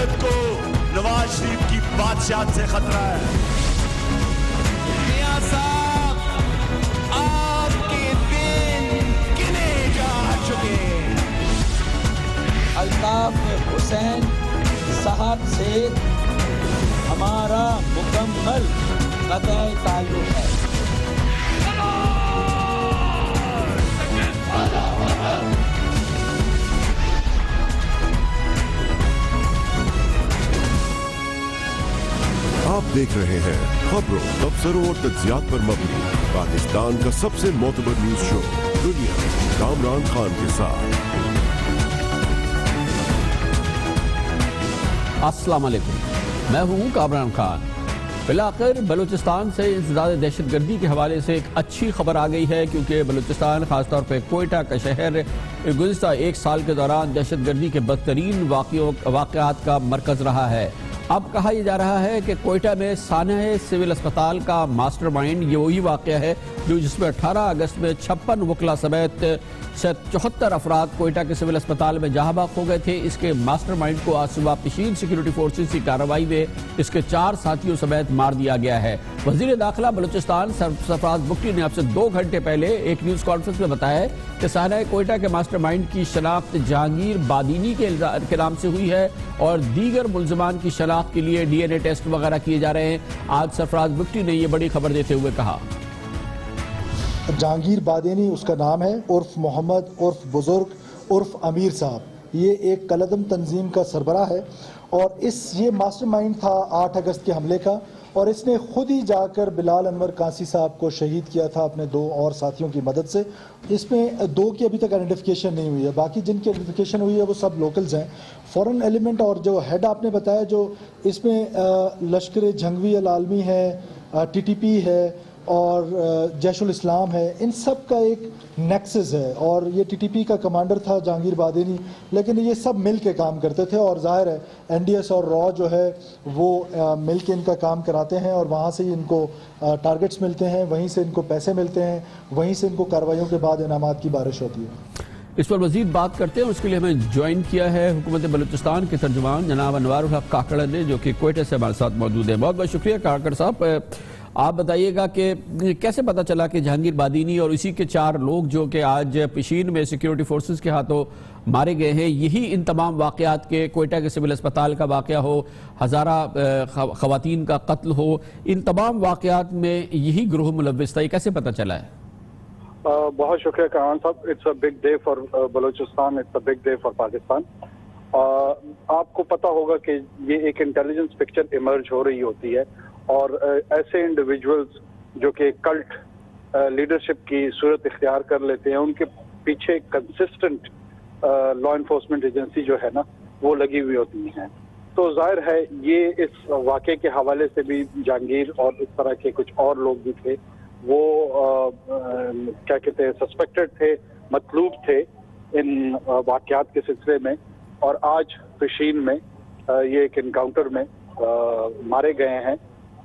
مملکت کو نواز شریف کی بادشاہت سے خطرہ ہے۔ میاں صاحب آپ کے دن گنے جا چکے۔ الطاف حسین صاحب سے ہمارا مکمل قطع تعلق ہے۔ آپ دیکھ رہے ہیں خبروں، تبصروں اور تجزیات پر مبنی پاکستان کا سب سے معتبر نیوز شو دنیا، کامران خان کے ساتھ۔ السلام علیکم، میں ہوں کامران خان۔ بالآخر بلوچستان سے انسداد دہشت گردی کے حوالے سے ایک اچھی خبر آ گئی ہے، کیونکہ بلوچستان خاص طور پہ کوئٹہ کا شہر گزشتہ ایک سال کے دوران دہشت گردی کے بدترین واقعات کا مرکز رہا ہے۔ اب کہا یہ جا رہا ہے کہ کوئٹہ میں سانحہ سول اسپتال کا ماسٹر مائنڈ یہ وہی واقعہ ہے جس میں 18 اگست میں 56 وکلا سمیت 74 افراد کوئٹہ کے سول اسپتال میں جاں بحق ہو گئے تھے۔ اس کے ماسٹر مائنڈ کو آج صبح پشین سیکیورٹی فورسز کی کارروائی میں اس کے 4 ساتھیوں سمیت مار دیا گیا ہے۔ وزیر داخلہ بلوچستان سرفراز بگٹی نے اب سے 2 گھنٹے پہلے ایک نیوز کانفرنس میں بتایا ہے کہ سانحہ کوئٹہ کے ماسٹر مائنڈ کی شناخت جہانگیر بادینی کے نام سے ہوئی ہے اور دیگر ملزمان کی شناخت کے لیے ڈی این اے ٹیسٹ وغیرہ کیے جا رہے ہیں۔ آج سرفراز بگٹی نے یہ بڑی خبر دیتے ہوئے کہا، جہانگیر بادینی اس کا نام ہے، عرف محمد، عرف بزرگ، عرف امیر صاحب، یہ ایک کلعدم تنظیم کا سربراہ ہے اور یہ ماسٹر مائنڈ تھا 8 اگست کے حملے کا، اور اس نے خود ہی جا کر بلال انور کانسی صاحب کو شہید کیا تھا اپنے 2 اور ساتھیوں کی مدد سے۔ اس میں 2 کی ابھی تک آئیڈینٹیفیکیشن نہیں ہوئی ہے، باقی جن کی آئیڈینٹیفیکیشن ہوئی ہے وہ سب لوکلز ہیں۔ فورن ایلیمنٹ اور جو ہیڈ آپ نے بتایا، جو اس میں لشکر جھنگوی العالمی ہے، ٹی ٹی پی ہے اور جیش الاسلام ہے، ان سب کا ایک نیکسس ہے، اور یہ ٹی ٹی پی کا کمانڈر تھا جہانگیر بادینی، لیکن یہ سب مل کے کام کرتے تھے، اور ظاہر ہے این ڈی ایس اور را جو ہے وہ مل کے ان کا کام کراتے ہیں، اور وہاں سے ان کو ٹارگٹس ملتے ہیں، وہیں سے ان کو پیسے ملتے ہیں، وہیں سے ان کو کارروائیوں کے بعد انعامات کی بارش ہوتی ہے۔ اس پر مزید بات کرتے ہیں، اس کے لیے ہمیں جوائن کیا ہے حکومت بلوچستان کے ترجمان جناب انوار الحق کاکڑ نے، جو کہ کوئٹہ سے ہمارے ساتھ موجود ہیں۔ بہت بہت شکریہ کاکڑ صاحب۔ آپ بتائیے گا کہ کیسے پتہ چلا کہ جہانگیر بادینی اور اسی کے 4 لوگ جو کہ آج پشین میں سیکیورٹی فورسز کے ہاتھوں مارے گئے ہیں، یہی ان تمام واقعات کے کوئٹہ کے سول اسپتال کا واقعہ ہو، ہزارہ خواتین کا قتل ہو، ان تمام واقعات میں یہی گروہ ملوث تھا، یہ کیسے پتہ چلا ہے؟ بہت شکریہ کامران صاحب۔ It's a big day for Balochistan, it's a big day for Pakistan. آپ کو پتہ ہوگا کہ یہ ایک انٹیلیجنس پکچر ایمرج ہو رہی ہوتی ہے، اور ایسے انڈیویجولز جو کہ کلٹ لیڈرشپ کی صورت اختیار کر لیتے ہیں، ان کے پیچھے کنسسٹنٹ لا انفورسمنٹ ایجنسی جو ہے نا وہ لگی ہوئی ہوتی ہیں۔ تو ظاہر ہے یہ اس واقعے کے حوالے سے بھی جہانگیر اور اس طرح کے کچھ اور لوگ بھی تھے، وہ کیا کہتے ہیں سسپیکٹڈ تھے، مطلوب تھے ان واقعات کے سلسلے میں، اور آج پشین میں یہ ایک انکاؤنٹر میں مارے گئے ہیں،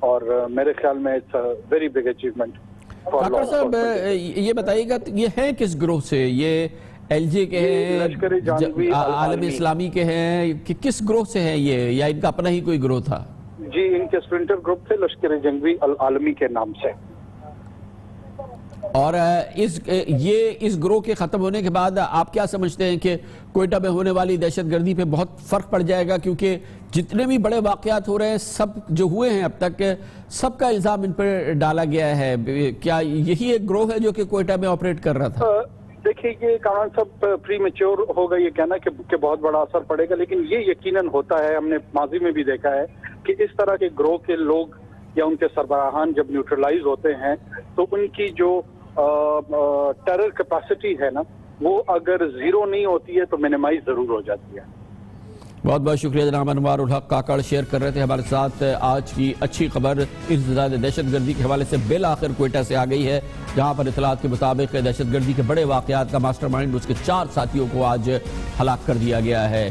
اور میرے خیال میں it's a very big achievement. Kakar صاحب یہ بتائیے گا یہ ہیں کس گروہ سے؟ یہ ایل جے کے ہیں، عالم اسلامی کے ہیں، کہ کس گروہ سے ہیں یہ، یا ان کا اپنا ہی کوئی گروہ تھا؟ جی، ان کے اسپرنٹر گروپ تھے لشکر جنگوی العالمی کے نام سے۔ اور اس گروہ کے ختم ہونے کے بعد آپ کیا سمجھتے ہیں کہ کوئٹہ میں ہونے والی دہشت گردی پہ بہت فرق پڑ جائے گا؟ کیونکہ جتنے بھی بڑے واقعات ہو رہے ہیں، سب جو ہوئے ہیں اب تک، سب کا الزام ان پہ ڈالا گیا ہے۔ کیا یہی ایک گروہ ہے جو کہ کوئٹہ میں آپریٹ کر رہا تھا؟ دیکھیے، یہ کامران صاحب پری میچور ہوگا یہ کہنا کہ بہت بڑا اثر پڑے گا، لیکن یہ یقیناً ہوتا ہے، ہم نے ماضی میں بھی دیکھا ہے کہ اس طرح کے گروہ کے لوگ یا ان کے سربراہان جب نیوٹرلائز ہوتے ہیں تو ان کی جو ٹیرر کیپیسٹی ہے نا، وہ اگر زیرو نہیں ہوتی ہے تو منیمائز ضرور ہو جاتی ہے۔ بہت بہت شکریہ جناب انوار الحق کاکڑ، شیئر کر رہے تھے ہمارے ساتھ آج کی اچھی خبر انسداد دہشت گردی کے حوالے سے بالآخر کوئٹہ سے آ گئی ہے، جہاں پر اطلاعات کے مطابق دہشت گردی کے بڑے واقعات کا ماسٹر مائنڈ اس کے 4 ساتھیوں کو آج ہلاک کر دیا گیا ہے۔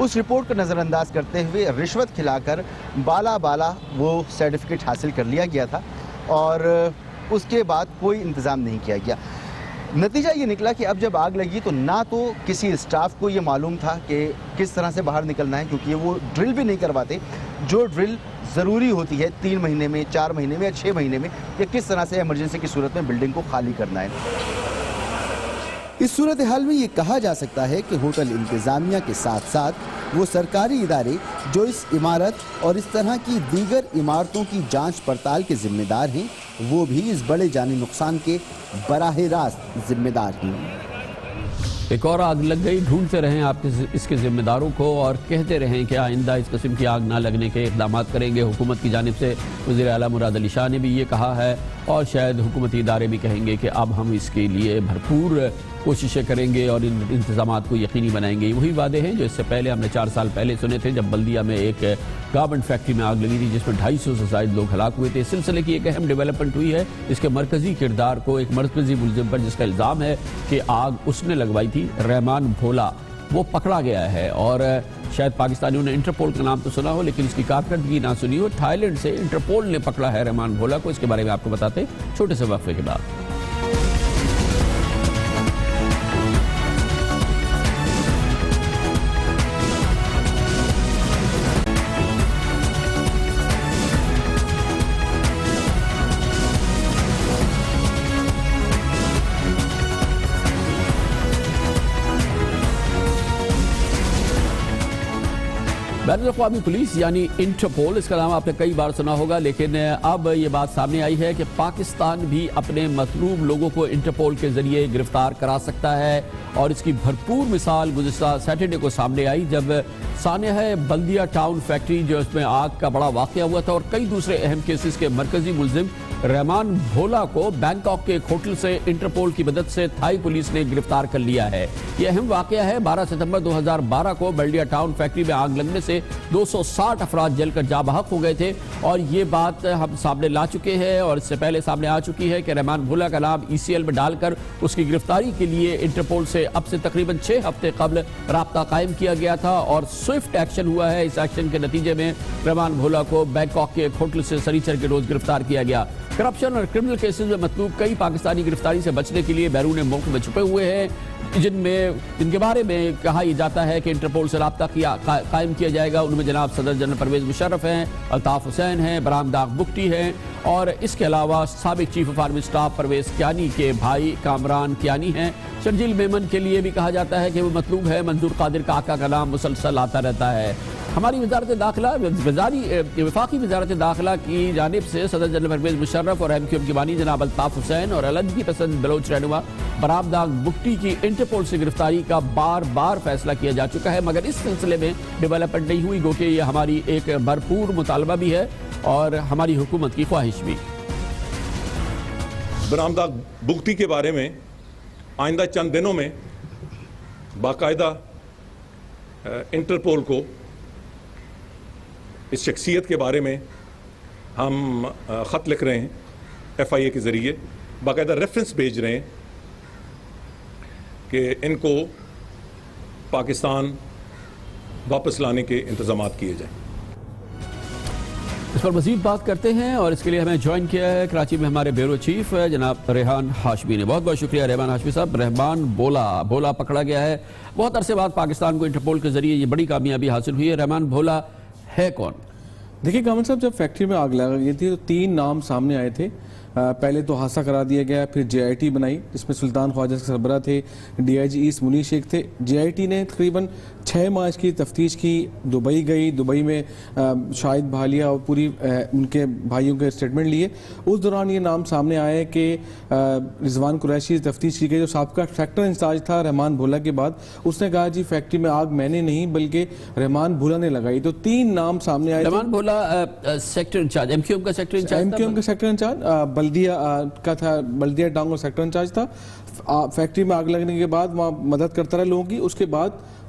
اس رپورٹ کو نظر انداز کرتے ہوئے رشوت کھلا کر بالا وہ سرٹیفکیٹ حاصل کر لیا گیا تھا اور اس کے بعد کوئی انتظام نہیں کیا گیا۔ نتیجہ یہ نکلا کہ اب جب آگ لگی تو نہ تو کسی اسٹاف کو یہ معلوم تھا کہ کس طرح سے باہر نکلنا ہے، کیونکہ وہ ڈرل بھی نہیں کرواتے جو ڈرل ضروری ہوتی ہے 3 مہینے میں، 4 مہینے میں یا 6 مہینے میں، کہ کس طرح سے ایمرجنسی کی صورت میں بلڈنگ کو خالی کرنا ہے۔ اس صورتحال میں یہ کہا جا سکتا ہے کہ ہوٹل انتظامیہ کے ساتھ ساتھ وہ سرکاری ادارے جو اس عمارت اور اس طرح کی دیگر عمارتوں کی جانچ پڑتال کے ذمہ دار ہیں، وہ بھی اس بڑے جانی نقصان کے براہ راست ذمہ دار ہیں۔ ایک اور آگ لگ گئی، ڈھونڈتے رہیں آپ اس کے ذمہ داروں کو اور کہتے رہیں کہ آئندہ اس قسم کی آگ نہ لگنے کے اقدامات کریں گے۔ حکومت کی جانب سے وزیر اعلیٰ مراد علی شاہ نے بھی یہ کہا ہے اور شاید حکومتی ادارے بھی کہیں گے کہ اب ہم اس کے لیے بھرپور کوششیں کریں گے اور ان انتظامات کو یقینی بنائیں گے۔ وہی وعدے ہیں جو اس سے پہلے ہم نے 4 سال پہلے سنے تھے جب بلدیہ میں ایک گارمنٹ فیکٹری میں آگ لگی تھی جس میں 250 سے زائد لوگ ہلاک ہوئے تھے۔ اس سلسلے کی ایک اہم ڈیولپمنٹ ہوئی ہے، اس کے مرکزی کردار کو ایک مرکزی ملزم پر جس کا الزام ہے کہ آگ اس نے لگوائی تھی، رحمان بھولا، وہ پکڑا گیا ہے۔ اور شاید پاکستانیوں نے انٹرپول کا نام تو سنا ہو لیکن اس کی کارکردگی نہ سنی ہو۔ تھائی لینڈ سے انٹرپول نے پکڑا ہے رحمان بھولا کو، اس کے بارے میں آپ کو بتاتے ہیں چھوٹے سے وقفے کے بعد۔ بین الاقوامی پولیس یعنی انٹرپول، اس کا نام آپ نے کئی بار سنا ہوگا، لیکن اب یہ بات سامنے آئی ہے کہ پاکستان بھی اپنے مطلوب لوگوں کو انٹرپول کے ذریعے گرفتار کرا سکتا ہے اور اس کی بھرپور مثال گزشتہ سیٹرڈے کو سامنے آئی جب سانحہ بلدیہ ٹاؤن فیکٹری جو اس میں آگ کا بڑا واقعہ ہوا تھا اور کئی دوسرے اہم کیسز کے مرکزی ملزم رحمان بھولا کو بینکاک کے ایک ہوٹل سے انٹرپول کی مدد سے تھائی پولیس نے گرفتار کر لیا ہے۔ یہ اہم واقعہ ہے، 12 ستمبر 2012 کو بلدیہ ٹاؤن فیکٹری میں آگ لگنے سے 260 افراد جل کر جاں بحق ہو گئے تھے اور یہ بات ہم سامنے لا چکے ہیں اور اس سے پہلے سامنے آ چکی ہے کہ رحمان بھولا کا نام ECL میں ڈال کر اس کی گرفتاری کے لیے انٹرپول سے اب سے تقریباً 6 ہفتے قبل رابطہ قائم کیا گیا تھا اور سوئفٹ ایکشن ہوا ہے۔ اس ایکشن کے نتیجے میں رحمان بھولا کو بینکاک کے ایک ہوٹل سے سنیچر کے روز گرفتار کیا گیا۔ کرپشن اور کرمنل کیسز میں مطلوب کئی پاکستانی گرفتاری سے بچنے کے لیے بیرون ملک میں چھپے ہوئے ہیں جن کے بارے میں کہا یہ جاتا ہے کہ انٹرپول سے رابطہ قائم کیا جائے گا۔ ان میں جناب صدر جنرل پرویز مشرف ہیں، الطاف حسین ہیں، برہم داغ بگٹی ہیں اور اس کے علاوہ سابق chief of army staff Pervez Kayani کے بھائی کامران کیانی ہیں۔ شرجیل میمن کے لیے بھی کہا جاتا ہے کہ وہ مطلوب ہے۔ منظور قادر کاکا کا نام مسلسل آتا رہتا ہے۔ ہماری وزارت داخلہ وفاقی وزارت داخلہ کی جانب سے صدر جنرل پرویز مشرف اور MQM کے بانی جناب الطاف حسین اور علمگی پسند بلوچ رہنما برہم داغ بگٹی کی انٹرپول سے گرفتاری کا بار بار فیصلہ کیا جا چکا ہے مگر اس سلسلے میں ڈیولپمنٹ نہیں ہوئی، گو کہ یہ ہماری ایک بھرپور مطالبہ بھی ہے اور ہماری حکومت کی خواہش بھی۔ برہم داغ بگٹی کے بارے میں آئندہ چند دنوں میں باقاعدہ انٹرپول کو اس شخصیت کے بارے میں ہم خط لکھ رہے ہیں، FIA کے ذریعے باقاعدہ ریفرنس بھیج رہے ہیں کہ ان کو پاکستان واپس لانے کے انتظامات کیے جائیں۔ اس پر مزید بات کرتے ہیں اور اس کے لیے ہمیں جوائن کیا ہے کراچی میں ہمارے بیورو چیف جناب ریحان ہاشمی نے۔ بہت بہت شکریہ ریحان ہاشمی صاحب۔ رحمان بھولا پکڑا گیا ہے، بہت عرصے بعد پاکستان کو انٹرپول کے ذریعے یہ بڑی کامیابی حاصل ہوئی ہے۔ رحمان بھولا ہے کون؟ دیکھیے کامل صاحب، جب فیکٹری میں آگ لگی تھی تو 3 نام سامنے آئے تھے۔ پہلے تو حادثہ کرا دیا گیا، پھر JIT بنائی جس میں سلطان خواجہ کے سربراہ تھے، DIG ایسٹ منیر شیخ تھے۔ JIT نے تقریباً 6 ماہ کی تفتیش کی، دبئی گئی، دبئی میں شاہد بھالیا اور پوری ان کے بھائیوں کے اسٹیٹمنٹ لیے۔ اس دوران یہ نام سامنے آیا کہ رضوان قریشی تفتیش کی گئی جو سابقہ فیکٹر انچارج تھا رحمان بھولا کے بعد، اس نے کہا جی فیکٹری میں آگ میں نے نہیں بلکہ رحمان بھولا نے لگائی۔ تو 3 نام سامنے آئے۔ رحمان بھولا سیکٹر انچارج، MQM کا سیکٹر انچارج بلدیہ کا تھا، بلدیہ ٹاؤن کا سیکٹر انچارج تھا۔ فیکٹری میں آگ لگنے کے بعد وہاں مدد کرتا رہا لوگوں کی، اس کے بعد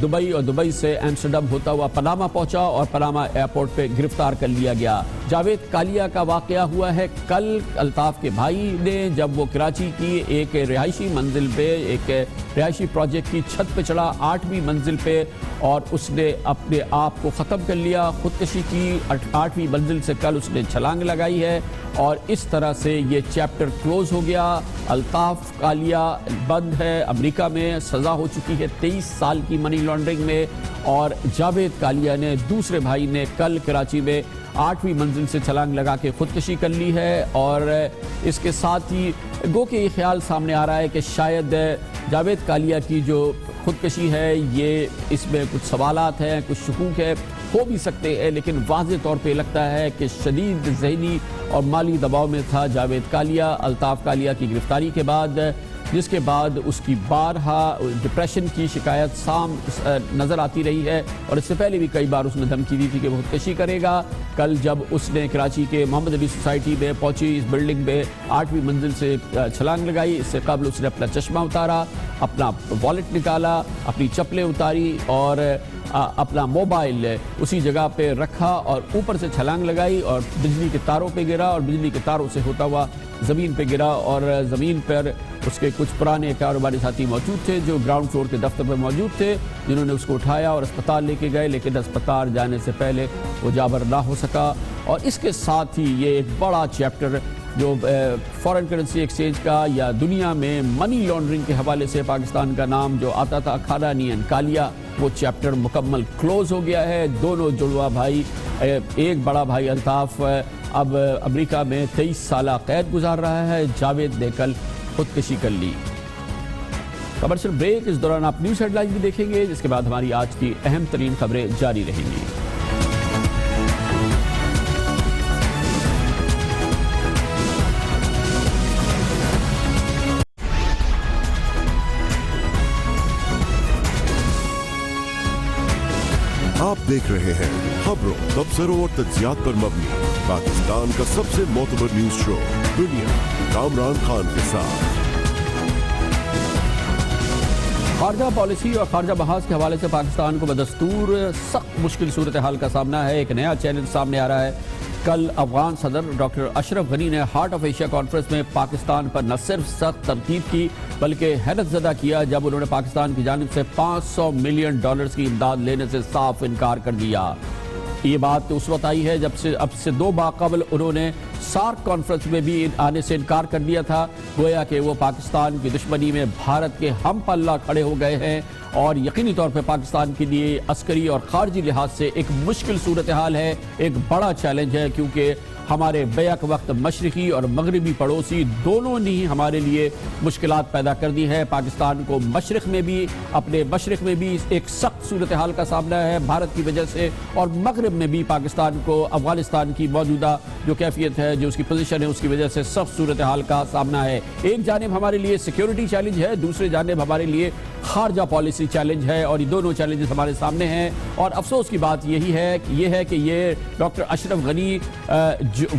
دبئی اور دبئی سے ایمسٹرڈم ہوتا ہوا پاناما پہنچا اور پاناما ایئرپورٹ پہ گرفتار کر لیا گیا۔ جاوید کالیا کا واقعہ ہوا ہے کل الطاف کے بھائی نے جب وہ کراچی کی ایک رہائشی منزل پہ ایک رہائشی پروجیکٹ کی چھت پہ چڑھا 8ویں منزل پہ اور اس نے اپنے آپ کو ختم کر لیا، خودکشی کی۔ 8ویں منزل سے کل اس نے چھلانگ لگائی ہے اور اس طرح سے یہ چیپٹر کلوز ہو گیا۔ الطاف کالیا بند ہے، امریکہ میں سزا ہو چکی ہے 23 سال کی منی لانڈرنگ میں، اور جاوید کالیا نے دوسرے بھائی نے کل کراچی میں 8ویں منزل سے چھلانگ لگا کے خودکشی کر لی ہے۔ اور اس کے ساتھ ہی گو کہ یہ خیال سامنے آ رہا ہے کہ شاید جاوید کالیا کی جو خودکشی ہے یہ اس میں کچھ سوالات ہیں، کچھ شکوک ہے، ہو بھی سکتے ہیں، لیکن واضح طور پہ لگتا ہے کہ شدید ذہنی اور مالی دباؤ میں تھا جاوید کالیا الطاف کالیا کی گرفتاری کے بعد، جس کے بعد اس کی بارہا ڈپریشن کی شکایت نظر آتی رہی ہے، اور اس سے پہلے بھی کئی بار اس نے دھمکی دی تھی کہ وہ خودکشی کرے گا۔ کل جب اس نے کراچی کے محمد علی سوسائٹی میں پہنچی، اس بلڈنگ میں 8ویں منزل سے چھلانگ لگائی، اس سے قبل اس نے اپنا چشمہ اتارا، اپنا والیٹ نکالا، اپنی چپلیں اتاری اور اپنا موبائل اسی جگہ پہ رکھا اور اوپر سے چھلانگ لگائی اور بجلی کے تاروں پہ گرا، اور بجلی کے تاروں سے ہوتا ہوا زمین پہ گرا، اور زمین پر اس کے کچھ پرانے کاروباری ساتھی موجود تھے جو گراؤنڈ فلور کے دفتر پہ موجود تھے، جنہوں نے اس کو اٹھایا اور اسپتال لے کے گئے، لیکن اسپتال جانے سے پہلے وہ جابر نہ ہو سکا۔ اور اس کے ساتھ ہی یہ ایک بڑا چیپٹر جو فارن کرنسی ایکسچینج کا یا دنیا میں منی لانڈرنگ کے حوالے سے پاکستان کا نام جو آتا تھا کھانانین کالیا، وہ چیپٹر مکمل کلوز ہو گیا ہے۔ دونوں جڑواں بھائی، ایک بڑا بھائی الطاف اب امریکہ میں 23 سالہ قید گزار رہا ہے، جاوید نے کل خودکشی کر لی۔ کمرشل بریک، اس دوران آپ نیوز ہیڈ لائنز بھی دیکھیں گے، جس کے بعد ہماری آج کی اہم ترین خبریں جاری رہیں گی۔ آپ دیکھ رہے ہیں خبروں، تبصروں اور تجزیات پر مبنی پاکستان کا سب سے معتبر نیوز شو دنیا، کامران خان کے ساتھ۔ خارجہ پالیسی اور خارجہ محاذ کے حوالے سے پاکستان کو بدستور سخت مشکل صورتحال کا سامنا ہے۔ ایک نیا چیلنج سامنے آ رہا ہے۔ کل افغان صدر ڈاکٹر اشرف غنی نے ہارٹ آف ایشیا کانفرنس میں پاکستان پر نہ صرف سخت تنقید کی بلکہ حیرت زدہ کیا جب انہوں نے پاکستان کی جانب سے $500 ملین کی امداد لینے سے صاف انکار کر دیا۔ یہ بات اس وقت آئی ہے جب سے اب سے 2 ماہ قبل انہوں نے سارک کانفرنس میں بھی آنے سے انکار کر دیا تھا، گویا کہ وہ پاکستان کی دشمنی میں بھارت کے ہم پلہ کھڑے ہو گئے ہیں، اور یقینی طور پہ پاکستان کے لیے عسکری اور خارجی لحاظ سے ایک مشکل صورتحال ہے، ایک بڑا چیلنج ہے، کیونکہ ہمارے بیک وقت مشرقی اور مغربی پڑوسی دونوں نے ہی ہمارے لیے مشکلات پیدا کر دی ہے۔ پاکستان کو اپنے مشرق میں بھی ایک سخت صورتحال کا سامنا ہے بھارت کی وجہ سے، اور مغرب میں بھی پاکستان کو افغانستان کی موجودہ جو کیفیت ہے، جو اس کی پوزیشن ہے، اس کی وجہ سے سخت صورتحال کا سامنا ہے۔ ایک جانب ہمارے لیے سیکیورٹی چیلنج ہے، دوسرے جانب ہمارے لیے خارجہ پالیسی چیلنج ہے، اور یہ دونوں چیلنجز ہمارے سامنے ہیں۔ اور افسوس کی بات یہ ہے کہ یہ ڈاکٹر اشرف غنی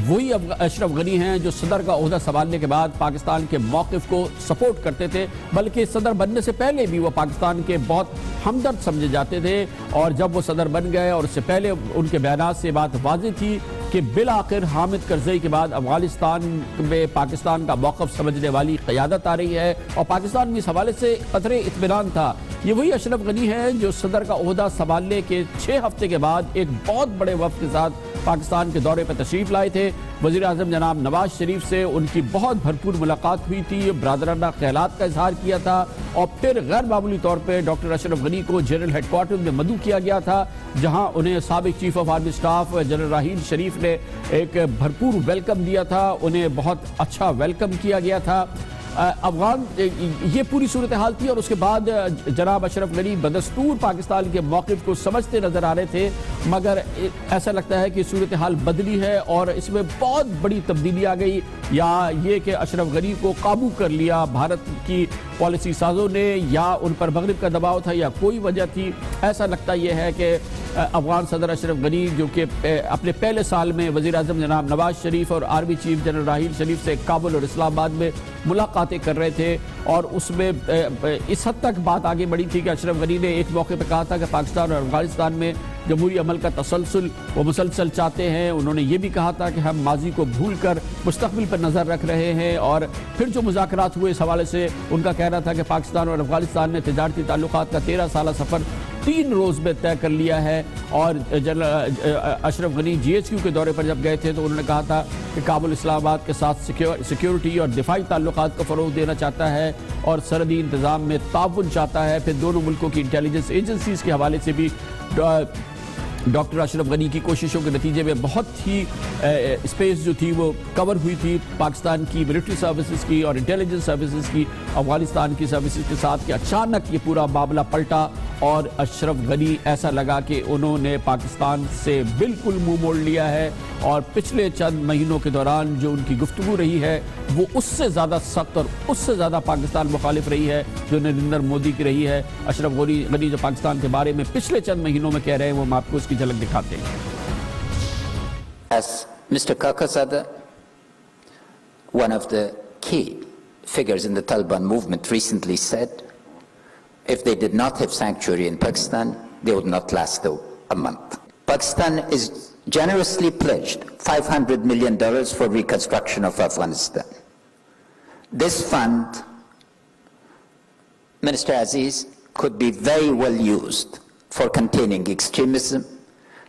وہی اشرف غنی ہیں جو صدر کا عہدہ سنبھالنے کے بعد پاکستان کے موقف کو سپورٹ کرتے تھے، بلکہ صدر بننے سے پہلے بھی وہ پاکستان کے بہت ہمدرد سمجھے جاتے تھے، اور جب وہ صدر بن گئے اور اس سے پہلے ان کے بیانات سے بات واضح تھی کہ بالآخر حامد کرزئی کے بعد افغانستان میں پاکستان کا موقف سمجھنے والی قیادت آ رہی ہے، اور پاکستان میں اس حوالے سے قدرے اطمینان تھا۔ یہ وہی اشرف غنی ہیں جو صدر کا عہدہ سنبھالنے کے 6 ہفتے کے بعد ایک بہت بڑے وفد کے ساتھ پاکستان کے دورے پر تشریف لائے تھے۔ وزیر اعظم جناب نواز شریف سے ان کی بہت بھرپور ملاقات ہوئی تھی، برادرانہ خیالات کا اظہار کیا تھا، اور پھر غیر معمولی طور پہ ڈاکٹر اشرف غنی کو جنرل ہیڈ کوارٹر میں مدعو کیا گیا تھا، جہاں انہیں سابق chief of army staff general Raheel Sharif نے ایک بھرپور ویلکم دیا تھا، انہیں بہت اچھا ویلکم کیا گیا تھا۔ یہ پوری صورتحال تھی، اور اس کے بعد جناب اشرف غنی بدستور پاکستان کے موقف کو سمجھتے نظر آ رہے تھے، مگر ایسا لگتا ہے کہ صورتحال بدلی ہے اور اس میں بہت بڑی تبدیلی آ گئی، یا یہ کہ اشرف غنی کو قابو کر لیا بھارت کی پالیسی سازوں نے، یا ان پر مغرب کا دباؤ تھا، یا کوئی وجہ تھی۔ ایسا لگتا یہ ہے کہ افغان صدر اشرف غنی جو کہ اپنے پہلے سال میں وزیر اعظم جناب نواز شریف اور آرمی چیف جنرل راحیل شریف سے کابل اور اسلام آباد میں ملاقاتیں کر رہے تھے، اور اس میں اس حد تک بات آگے بڑھی تھی کہ اشرف غنی نے ایک موقع پہ کہا تھا کہ پاکستان اور افغانستان میں جمہوری عمل کا تسلسل وہ مسلسل چاہتے ہیں۔ انہوں نے یہ بھی کہا تھا کہ ہم ماضی کو بھول کر مستقبل پر نظر رکھ رہے ہیں، اور پھر جو مذاکرات ہوئے اس حوالے سے ان کا کہنا تھا کہ پاکستان اور افغانستان نے تجارتی تعلقات کا 13 سالہ سفر 3 روز میں طے کر لیا ہے۔ اور general Ashraf Ghani G H Q کے دورے پر جب گئے تھے تو انہوں نے کہا تھا کہ کابل اسلام آباد کے ساتھ سیکیورٹی اور دفاعی تعلقات کو فروغ دینا چاہتا ہے اور سرحدی انتظام میں تعاون چاہتا ہے۔ پھر دونوں ملکوں کی انٹیلیجنس ایجنسیز کے حوالے سے بھی ڈاکٹر اشرف غنی کی کوششوں کے نتیجے میں بہت ہی اسپیس جو تھی وہ کور ہوئی تھی پاکستان کی ملٹری سروسز کی اور انٹیلیجنس سروسز کی افغانستان کی سروسز کے ساتھ، کہ اچانک یہ پورا معاملہ پلٹا اور اشرف غنی ایسا لگا کہ انہوں نے پاکستان سے بالکل منہ موڑ لیا ہے، اور پچھلے چند مہینوں کے دوران جو ان کی گفتگو رہی ہے وہ اس سے زیادہ سخت اور اس سے زیادہ پاکستان مخالف رہی ہے جو نریندر مودی کی رہی ہے۔ اشرف غنی جو پاکستان کے بارے میں پچھلے چند مہینوں میں کہہ رہے ہیں وہ ہم آپ کو اس کی جھلک دکھاتے ہیں۔ As Mr. Kakazada, one of the key figures in the Taliban movement, recently said, if they did not have sanctuary in Pakistan, they would not last a month. Pakistan is generously pledged $500 million for reconstruction of Afghanistan. This fund, Minister Aziz, could be very well used for containing extremism,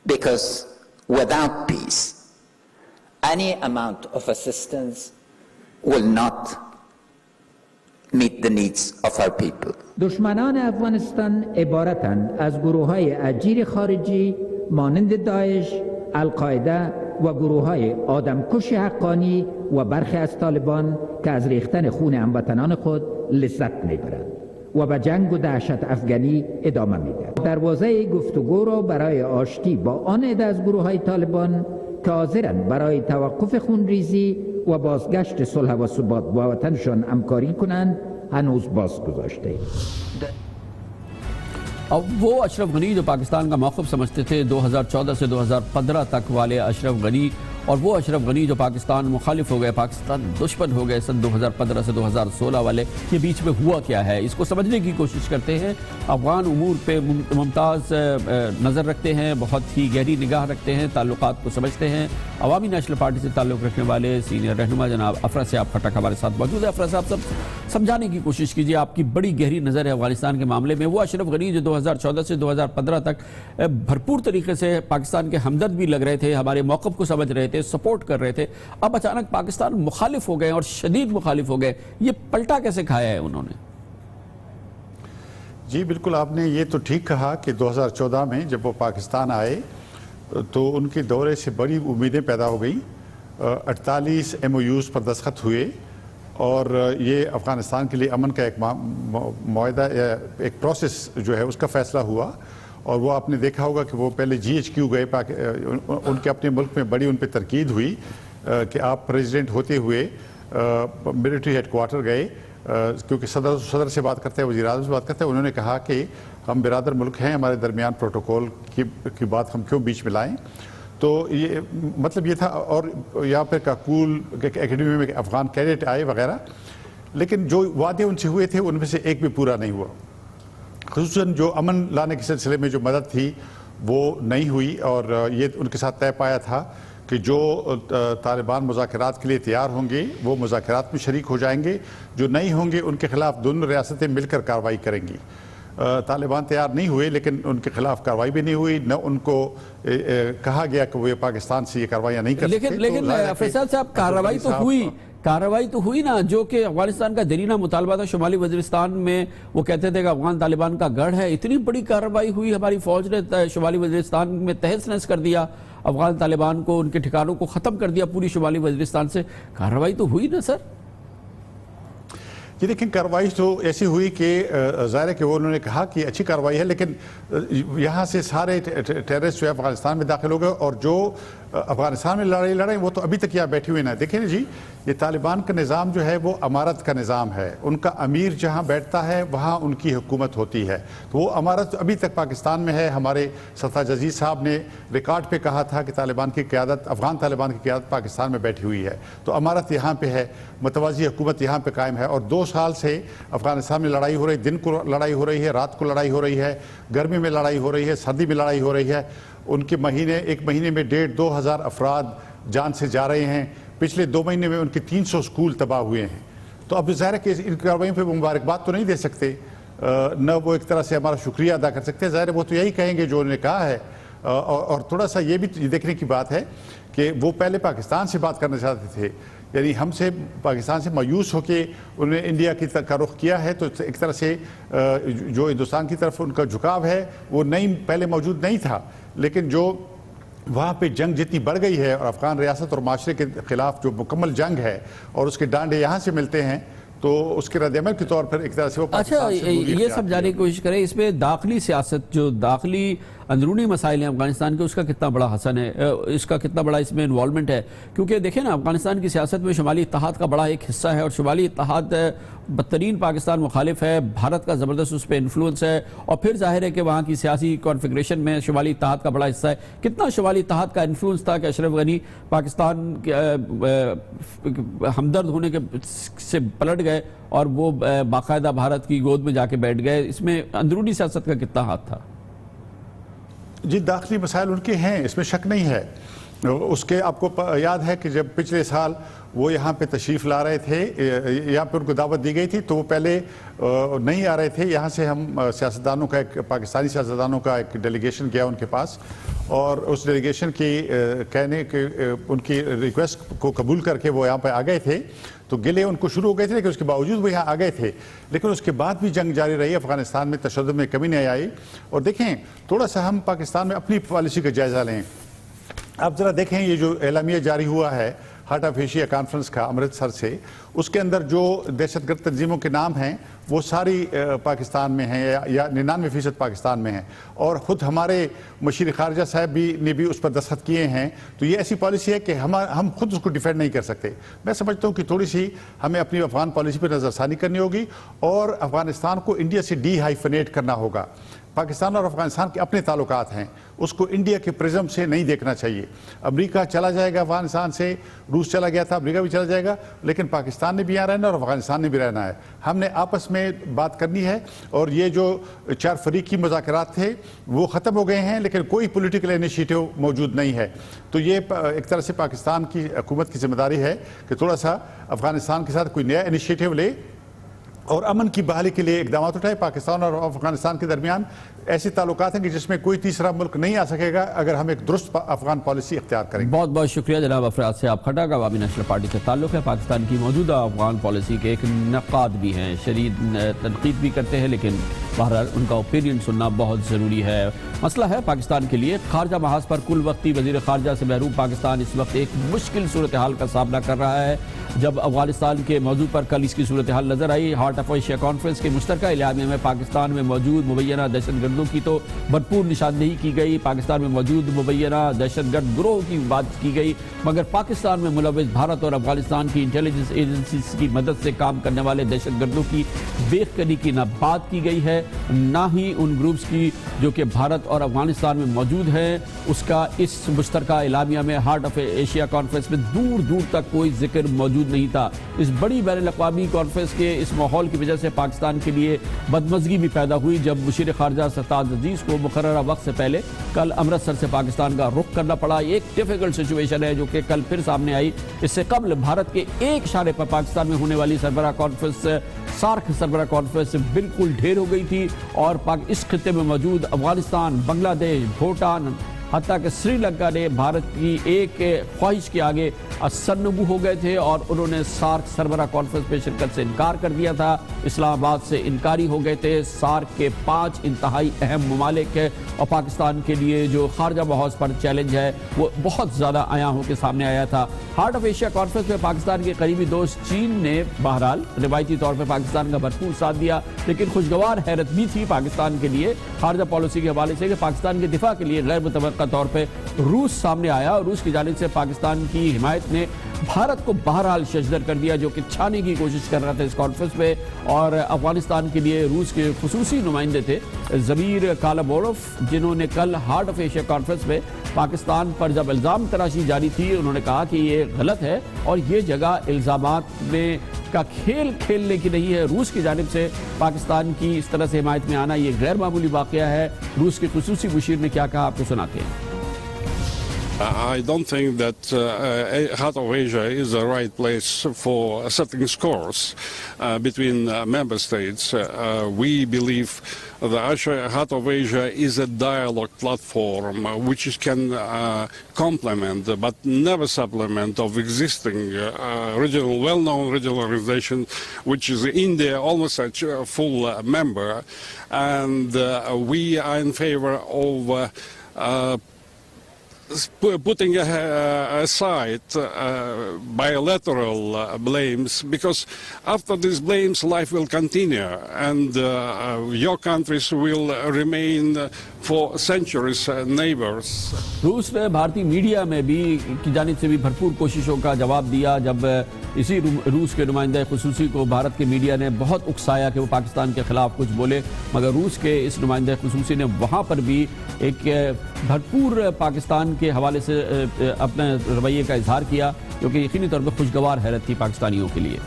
because without peace, any amount of assistance will not meet the needs of our people. دشمنان افغانستان عبارتند از گروه‌های اجیر خارجی مانند داعش، القاعده و گروه‌های آدمکش حقانی و برخی از طالبان که از ریختن خون هموطنان خود لذت میبرند و به جنگ و دهشت افغانی ادامه میدهند. دروازه گفتگو را برای آشتی با آن عده از گروه‌های طالبان که حاضرند برای توقف خونریزی و بازگشت صلح و ثبات با وطنشان همکاری کنند هنوز باز گذاشته. اب وہ اشرف غنی جو پاکستان کا موقف سمجھتے تھے 2014 سے 2015 تک والے اشرف غنی، اور وہ اشرف غنی جو پاکستان مخالف ہو گئے، پاکستان دشمن ہو گئے سن 2015 سے 2016 والے، یہ بیچ میں ہوا کیا ہے اس کو سمجھنے کی کوشش کرتے ہیں۔ افغان امور پہ ممتاز نظر رکھتے ہیں، بہت ہی گہری نگاہ رکھتے ہیں، تعلقات کو سمجھتے ہیں۔ عوامی نیشنل پارٹی سے تعلق رکھنے والے سینئر رہنما جناب افرا صاحب خٹک ہمارے ساتھ موجود ہے۔ افرا صاحب سمجھانے کی کوشش کیجیے، آپ کی بڑی گہری نظر ہے افغانستان کے معاملے میں۔ وہ اشرف غنی جو 2014 سے 2015 تک بھرپور طریقے سے پاکستان کے ہمدرد بھی لگ رہے تھے، ہمارے موقف کو سمجھ رہے تھے، سپورٹ کر رہے تھے، اب اچانک پاکستان مخالف ہو گئے اور شدید مخالف ہو گئے، یہ پلٹا کیسے کھایا ہے انہوں نے؟ جی بالکل، آپ نے یہ تو ٹھیک کہا کہ 2014 میں جب وہ پاکستان آئے تو ان کے دورے سے بڑی امیدیں پیدا ہو گئیں، 48 MOUs پر دستخط ہوئے، اور یہ افغانستان کے لیے امن کا ایک معاہدہ، ایک پروسیس جو ہے اس کا فیصلہ ہوا۔ اور وہ آپ نے دیکھا ہوگا کہ وہ پہلے GHQ گئے، ان کے اپنے ملک میں بڑی ان پہ تنقید ہوئی کہ آپ پریزیڈنٹ ہوتے ہوئے ملٹری ہیڈ کوارٹر گئے، کیونکہ صدر سے بات کرتے ہیں، وزیر اعظم سے بات کرتے ہیں، انہوں نے کہا کہ ہم برادر ملک ہیں، ہمارے درمیان پروٹوکول کی بات ہم کیوں بیچ میں لائیں۔ تو یہ مطلب یہ تھا، اور یہاں پہ کاکول اکیڈمی میں افغان کیڈٹ آئے وغیرہ، لیکن جو وعدے ان سے ہوئے تھے ان میں سے ایک بھی پورا نہیں ہوا۔ خصوصاً جو امن لانے کے سلسلے میں جو مدد تھی وہ نہیں ہوئی، اور یہ ان کے ساتھ طے پایا تھا کہ جو طالبان مذاکرات کے لیے تیار ہوں گے وہ مذاکرات میں شریک ہو جائیں گے، جو نہیں ہوں گے ان کے خلاف دونوں ریاستیں مل کر کارروائی کریں گی۔ طالبان تیار نہیں ہوئے، لیکن ان کے خلاف کارروائی بھی نہیں ہوئی، نہ ان کو کہا گیا کہ وہ پاکستان سے یہ کارروائیاں نہیں کر سکتے۔ لیکن فیصل صاحب کارروائی تو ہوئی نا، جو کہ افغانستان کا دیرینہ مطالبہ تھا شمالی وزیرستان میں، وہ کہتے تھے کہ افغان طالبان کا گڑھ ہے، اتنی بڑی کارروائی ہوئی، ہماری فوج نے شمالی وزیرستان میں تہس نہس کر دیا، افغان طالبان کو ان کے ٹھکانوں کو ختم کر دیا پوری شمالی وزیرستان سے، کارروائی تو ہوئی نا سر؟ یہ دیکھیں کارروائی تو ایسی ہوئی کہ ظاہر ہے کہ وہ انہوں نے کہا کہ اچھی کارروائی ہے، لیکن یہاں سے سارے ٹیررسٹ جو ہے افغانستان میں داخل ہو گئے، اور جو افغانستان میں لڑائی لڑیں وہ تو ابھی تک یہاں بیٹھے ہوئے ہیں۔ دیکھیں نا جی، یہ طالبان کا نظام جو ہے وہ امارت کا نظام ہے. ان کا امیر جہاں بیٹھتا ہے وہاں ان کی حکومت ہوتی ہے. تو وہ امارت ابھی تک پاکستان میں ہے. ہمارے سرتاج عزیز صاحب نے ریکارڈ پہ کہا تھا کہ طالبان کی قیادت، افغان طالبان کی قیادت پاکستان میں بیٹھی ہوئی ہے. تو امارت یہاں پہ ہے، متوازی حکومت یہاں پہ قائم ہے. اور 2 سال سے افغانستان میں لڑائی ہو رہی ہے. دن کو لڑائی ہو رہی ہے، رات کو لڑائی ہو رہی ہے، گرمی میں لڑائی ہو رہی ہے، سردی میں لڑائی ہو رہی ہے. ان کے ایک مہینے میں 1.5-2 ہزار افراد جان سے جا رہے ہیں. پچھلے 2 مہینے میں ان کے 300 اسکول تباہ ہوئے ہیں. تو اب ظاہر ہے کہ ان کارروائیوں پہ مبارکباد تو نہیں دے سکتے، نہ وہ ایک طرح سے ہمارا شکریہ ادا کر سکتے. ظاہر ہے وہ تو یہی کہیں گے جو انہوں نے کہا ہے. اور تھوڑا سا یہ بھی دیکھنے کی بات ہے کہ وہ پہلے پاکستان سے بات کرنا چاہتے تھے، یعنی ہم سے پاکستان سے مایوس ہو کے انہوں نے انڈیا کی کا رخ کیا ہے. تو ایک طرح سے جو ہندوستان کی طرف ان کا جھکاؤ ہے وہ پہلے موجود نہیں تھا. لیکن جو وہاں پہ جنگ جتنی بڑھ گئی ہے اور افغان ریاست اور معاشرے کے خلاف جو مکمل جنگ ہے اور اس کے ڈانڈے یہاں سے ملتے ہیں، تو اس کے رد عمل کے طور پر ایک طرح سے وہ اچھا یہ سب جاننے کی کوشش کریں، اس میں داخلی سیاست، جو داخلی اندرونی مسائل ہیں افغانستان کے، اس کا کتنا بڑا حسن ہے، اس کا کتنا بڑا اس میں انوالومنٹ ہے؟ کیونکہ دیکھیں نا، افغانستان کی سیاست میں شمالی اتحاد کا بڑا ایک حصہ ہے، اور شمالی اتحاد بدترین پاکستان مخالف ہے، بھارت کا زبردست اس پہ انفلوئنس ہے، اور پھر ظاہر ہے کہ وہاں کی سیاسی کانفیگریشن میں شمالی اتحاد کا بڑا حصہ ہے. کتنا شمالی اتحاد کا انفلوئنس تھا کہ اشرف غنی پاکستان ہمدرد ہونے کے سے پلٹ گئے اور وہ باقاعدہ بھارت کی گود میں جا کے بیٹھ گئے؟ اس میں اندرونی سیاست کا کتنا ہاتھ تھا؟ جی داخلی مسائل ان کے ہیں، اس میں شک نہیں ہے. اس کے آپ کو یاد ہے کہ جب پچھلے سال وہ یہاں پہ تشریف لا رہے تھے، یہاں پہ ان کو دعوت دی گئی تھی، تو وہ پہلے نہیں آ رہے تھے. یہاں سے ہم سیاستدانوں کا پاکستانی سیاستدانوں کا ایک ڈیلیگیشن گیا ان کے پاس، اور اس ڈیلیگیشن کی کہنے کہ ان کی ریکویسٹ کو قبول کر کے وہ یہاں پہ آ گئے تھے. تو گلے ان کو شروع ہو گئے تھے، لیکن اس کے باوجود وہ یہاں آ گئے تھے. لیکن اس کے بعد بھی جنگ جاری رہی، افغانستان میں تشدد میں کمی نہیں آئی. اور دیکھیں تھوڑا سا ہم پاکستان میں اپنی پالیسی کا جائزہ لیں. آپ ذرا دیکھیں یہ جو اعلامیہ جاری ہوا ہے ہارٹ آف ایشیا کانفرنس کا امرتسر سے، اس کے اندر جو دہشت گرد تنظیموں کے نام ہیں وہ ساری پاکستان میں ہیں، یا 99% پاکستان میں ہیں. اور خود ہمارے مشیر خارجہ صاحب نے بھی اس پر دستخط کیے ہیں. تو یہ ایسی پالیسی ہے کہ ہم خود اس کو ڈیفینڈ نہیں کر سکتے. میں سمجھتا ہوں کہ تھوڑی سی ہمیں اپنی افغان پالیسی پر نظر ثانی کرنی ہوگی، اور افغانستان کو انڈیا سے ڈی ہائیفنیٹ کرنا ہوگا. پاکستان اور افغانستان کے اپنے تعلقات ہیں، اس کو انڈیا کے پرزم سے نہیں دیکھنا چاہیے. امریکہ چلا جائے گا افغانستان سے، روس چلا گیا تھا، امریکہ بھی چلا جائے گا، لیکن پاکستان نے بھی یہاں رہنا اور افغانستان نے بھی رہنا ہے. ہم نے آپس میں بات کرنی ہے، اور یہ جو 4 فریقی مذاکرات تھے وہ ختم ہو گئے ہیں، لیکن کوئی پولیٹیکل انیشیٹو موجود نہیں ہے. تو یہ ایک طرح سے پاکستان کی حکومت کی ذمہ داری ہے کہ تھوڑا سا افغانستان کے ساتھ کوئی نیا انیشیٹو لے اور امن کی بحالی کے لیے اقدامات اٹھائے. پاکستان اور افغانستان کے درمیان ایسے تعلقات ہیں کہ جس میں کوئی تیسرا ملک نہیں آ سکے گا اگر ہم ایک درست افغان پالیسی اختیار کریں گے. بہت بہت شکریہ جناب افراد سے. آپ کھٹا کا عوامی نیشنل پارٹی سے تعلق ہے، پاکستان کی موجودہ افغان پالیسی کے ایک نقاد بھی ہیں، شدید تنقید بھی کرتے ہیں، لیکن بہرحال ان کا اوپینین سننا بہت ضروری ہے. مسئلہ ہے پاکستان کے لیے خارجہ محاذ پر کل وقتی وزیر خارجہ سے محروم پاکستان اس وقت ایک مشکل صورتحال کا سامنا کر رہا ہے. جب افغانستان کے موضوع پر کل اس کی صورتحال نظر آئی، ہارٹ آف ایشیا کانفرنس کے مشترکہ اعلامیہ میں پاکستان میں موجود مبینہ دہشت گردوں کی تو بھرپور نشاندہی کی گئی. پاکستان میں موجود مبینہ دہشت گرد گروہ کی بات کی گئی، مگر پاکستان میں ملوث بھارت اور افغانستان کی انٹیلیجنس ایجنسیز کی مدد سے کام کرنے والے دہشت گردوں کی بیخ کرنے کی نہ بات کی گئی ہے، نہ ہی ان گروپس کی جو کہ بھارت اور افغانستان میں موجود ہیں اس کا اس مشترکہ اعلامیہ میں ہارٹ آف ایشیا کانفرنس میں دور دور تک کوئی ذکر موجود نہیں تھا. اس بڑی بین الاقوامی کانفرنس کے اس ماحول کی وجہ سے پاکستان کے لیے بدمزگی بھی پیدا ہوئی جب مشیر خارجہ سرتاج عزیز کو مقررہ وقت سے پہلے کل امرتسر سے پاکستان کا رخ کرنا پڑا. ایک ڈیفیکلٹ سچویشن ہے جو کہ کل پھر سامنے آئی. اس سے قبل بھارت کے ایک اشارے پر پاکستان میں ہونے والی سربراہ کانفرنس، سارک سربراہ کانفرنس بالکل ڈھیر ہو گئی تھی، اور اس خطے میں موجود افغانستان، بنگلہ دیش، بھوٹان، حتیٰ کہ سری لنکا نے بھارت کی ایک خواہش کے آگے سرنگو ہو گئے تھے اور انہوں نے سارک سربراہ کانفرنس میں شرکت سے انکار کر دیا تھا. اسلام آباد سے انکاری ہو گئے تھے. سارک کے 5 انتہائی اہم ممالک ہے، اور پاکستان کے لیے جو خارجہ محاذ پر چیلنج ہے وہ بہت زیادہ عیاں ہو کے سامنے آیا تھا. ہارٹ آف ایشیا کانفرنس میں پاکستان کے قریبی دوست چین نے بہرحال روایتی طور پہ پاکستان کا بھرپور ساتھ دیا، لیکن خوشگوار حیرت بھی تھی پاکستان کے لیے خارجہ پالیسی کے حوالے سے کہ پاکستان کے دفاع کے لیے غیر متوقع طور پہ روس سامنے آیا، اور روس کی جانب سے پاکستان کی حمایت صدارت نے بھارت کو بہرحال ششدر کر دیا، جو کہ چھانے کی کوشش کر رہا تھا اس کانفرنس میں، اور افغانستان کے لیے روس کے خصوصی نمائندے تھے زمیر کالابوروف، جنہوں نے کل ہارٹ آف ایشیا کانفرنس میں پاکستان پر جب الزام تراشی جاری تھی، انہوں نے کہا کہ یہ غلط ہے اور یہ جگہ الزامات میں کا کھیل کھیلنے کی نہیں ہے۔ روس کی جانب سے پاکستان کی اس طرح سے حمایت میں آنا یہ غیر معمولی واقعہ ہے۔ روس کے خصوصی مشیر نے کیا کہا، آپ کو سناتے ہیں۔ I don't think that Heart of Asia is the right place for setting scores between member states. We believe the Heart of Asia is a dialogue platform which can complement but never supplement of existing well-known regional organization, which is India, almost a full member, and we are in favor of putting aside bilateral blames, because after these blames life will continue and your countries will remain for centuries neighbors. روس نے بھارتی media میں بھی کی جانب سے بھی بھرپور کوششوں کا جواب دیا، جب اسی روس کے نمائندہ خصوصی کو بھارت کے میڈیا نے بہت اکسایا کہ وہ پاکستان کے خلاف کچھ بولے، مگر روس کے اس نمائندہ خصوصی نے وہاں پر بھی ایک بھرپور پاکستان کے حوالے سے اپنے رویے کا اظہار کیا، جو کہ یقینی طور پر خوشگوار حیرت تھی پاکستانیوں کے لیے۔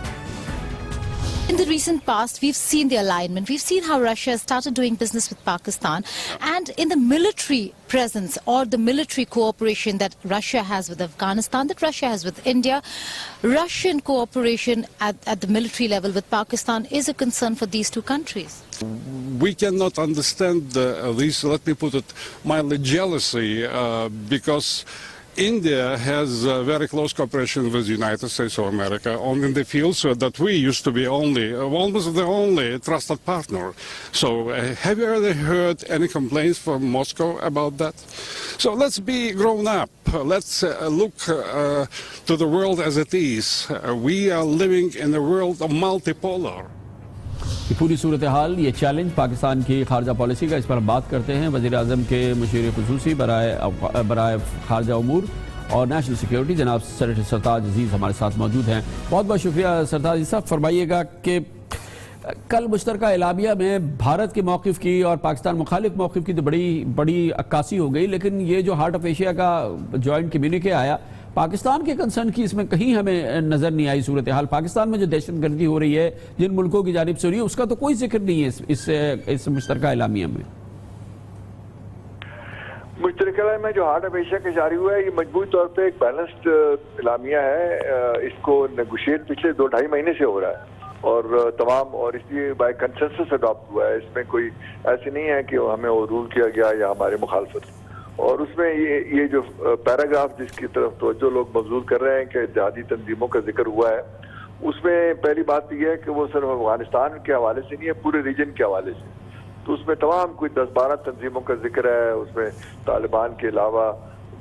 In the recent past, we've seen the alignment. We've seen how Russia has started doing business with Pakistan. And in the military presence or the military cooperation that Russia has with Afghanistan, that Russia has with India, Russian cooperation at the military level with Pakistan is a concern for these two countries. We cannot understand this, let me put it mildly, jealousy, because India has very close cooperation with the United States of America in the fields that we used to be almost the only trusted partner. So have you ever heard any complaints from Moscow about that? So let's be grown up. Let's look to the world as it is. We are living in a world of multipolar. یہ پوری صورتحال، یہ challenge Pakistan کی خارجہ policy کا، اس پر ہم بات کرتے ہیں۔ وزیر اعظم کے مشیر خصوصی برائے خارجہ امور اور نیشنل سیکیورٹی جناب سینیٹر سرتاج عزیز ہمارے ساتھ موجود ہیں۔ بہت بہت شکریہ سرتاج صاحب۔ فرمائیے گا کہ کل مشترکہ اعلامیہ میں بھارت کے موقف کی اور پاکستان مخالف موقف کی تو بڑی عکاسی ہو گئی، لیکن یہ جو ہارٹ آف ایشیا کا جوائنٹ کمیونیکے آیا، پاکستان کے کنسرن کی اس میں کہیں ہمیں نظر نہیں آئی صورتحال۔ پاکستان میں جو دہشت گردی ہو رہی ہے جن ملکوں کی جانب سے ہو رہی ہے، اس کا تو کوئی ذکر نہیں ہے اس مشترکہ اعلامیہ میں۔ مشترکہ اعلامیہ جو ہارٹ آف ایشیا کا جاری ہوا ہے، یہ مجموعی طور پہ ایک بیلنسڈ اعلامیہ ہے۔ اس کو نیگوشیٹ پچھلے 2-2.5 مہینے سے ہو رہا ہے اور تمام، اور اس لیے بائی کنسنسس اڈاپٹ ہوا ہے۔ اس میں کوئی ایسے نہیں ہے کہ ہمیں رول کیا گیا یا ہمارے مخالفت، اور اس میں یہ جو پیراگراف جس کی طرف توجہ لوگ مبذول کر رہے ہیں کہ جہادی تنظیموں کا ذکر ہوا ہے، اس میں پہلی بات یہ ہے کہ وہ صرف افغانستان کے حوالے سے نہیں ہے، پورے ریجن کے حوالے سے۔ تو اس میں تمام کوئی 10-12 تنظیموں کا ذکر ہے۔ اس میں طالبان کے علاوہ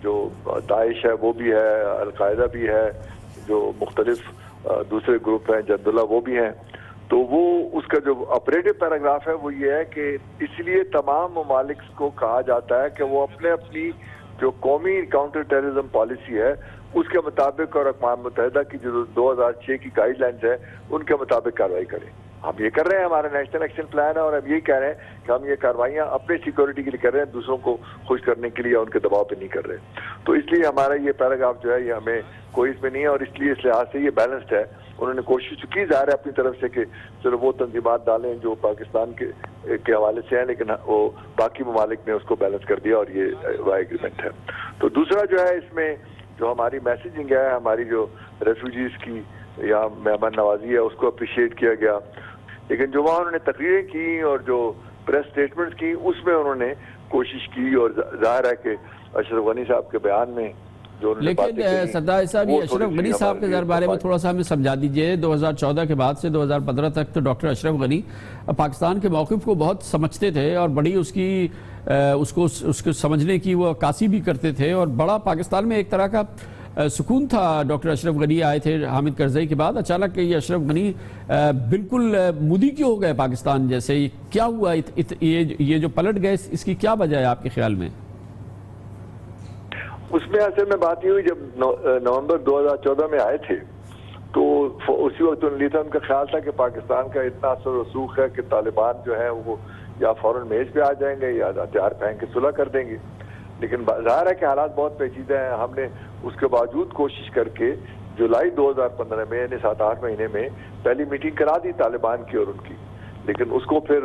جو داعش ہے وہ بھی ہے، القاعدہ بھی ہے، جو مختلف دوسرے گروپ ہیں جند اللہ وہ بھی ہیں۔ تو وہ اس کا جو آپریٹو پیراگراف ہے وہ یہ ہے کہ اس لیے تمام ممالک کو کہا جاتا ہے کہ وہ اپنی جو قومی کاؤنٹر ٹیررزم پالیسی ہے اس کے مطابق اور اقوام متحدہ کی جو 2006 کی گائیڈ لائنز ہیں ان کے مطابق کارروائی کریں۔ ہم یہ کر رہے ہیں، ہمارا نیشنل ایکشن پلان ہے، اور ہم یہی کہہ رہے ہیں کہ ہم یہ کارروائیاں اپنے سیکورٹی کے لیے کر رہے ہیں، دوسروں کو خوش کرنے کے لیے یا ان کے دباؤ پہ نہیں کر رہے۔ تو اس لیے ہمارا یہ پیراگراف جو ہے یہ ہمیں کوئی اس میں نہیں ہے، اور اس لیے اس لحاظ سے یہ بیلنسڈ ہے۔ انہوں نے کوشش کی ظاہر ہے اپنی طرف سے کہ صرف وہ تنظیمات ڈالیں جو پاکستان کے حوالے سے ہیں، لیکن وہ باقی ممالک نے اس کو بیلنس کر دیا، اور یہ ایگریمنٹ ہے۔ تو دوسرا جو ہے اس میں جو ہماری میسیجنگ ہے، ہماری جو ریفیوجیز کی یا مہمان نوازی ہے اس کو اپریشیٹ کیا گیا، لیکن جو وہاں انہوں نے تقریریں کی اور جو پریس سٹیٹمنٹس کی اس میں انہوں نے کوشش کی، اور ظاہر ہے کہ اشرف غنی صاحب کے بیان میں جو انہوں نے باتیں کی، لیکن سردار صاحب یہ اشرف غنی صاحب کے بارے میں تھوڑا سا ہمیں سمجھا دیجئے۔ 2014 کے بعد سے 2015 تک تو ڈاکٹر اشرف غنی پاکستان کے موقف کو بہت سمجھتے تھے اور بڑی اس کو سمجھنے کی وہ عکاسی بھی کرتے تھے، اور بڑا پاکستان میں ایک طرح کا سکون تھا۔ ڈاکٹر اشرف غنی آئے تھے حامد کرزئی کے بعد، اچانک یہ اشرف غنی بالکل مودی کیوں ہو گئے پاکستان جیسے؟ کیا ہوا یہ جو پلٹ گئے، اس کی کیا وجہ ہے آپ کے خیال میں؟ اس میں اصل میں بات یہ ہوئی جب نومبر 2014 میں آئے تھے تو اسی وقت ان کا خیال تھا کہ پاکستان کا اتنا اثر و رسوخ ہے کہ طالبان جو ہے وہ یا فوراً میز پہ آ جائیں گے یا ہتھیار پھینک کے صلح کر دیں گے. لیکن ظاہر ہے کہ حالات بہت پیچیدہ ہیں. ہم نے اس کے باوجود کوشش کر کے جولائی 2015 میں یعنی 7-8 مہینے میں پہلی میٹنگ کرا دی طالبان کی اور ان کی, لیکن اس کو پھر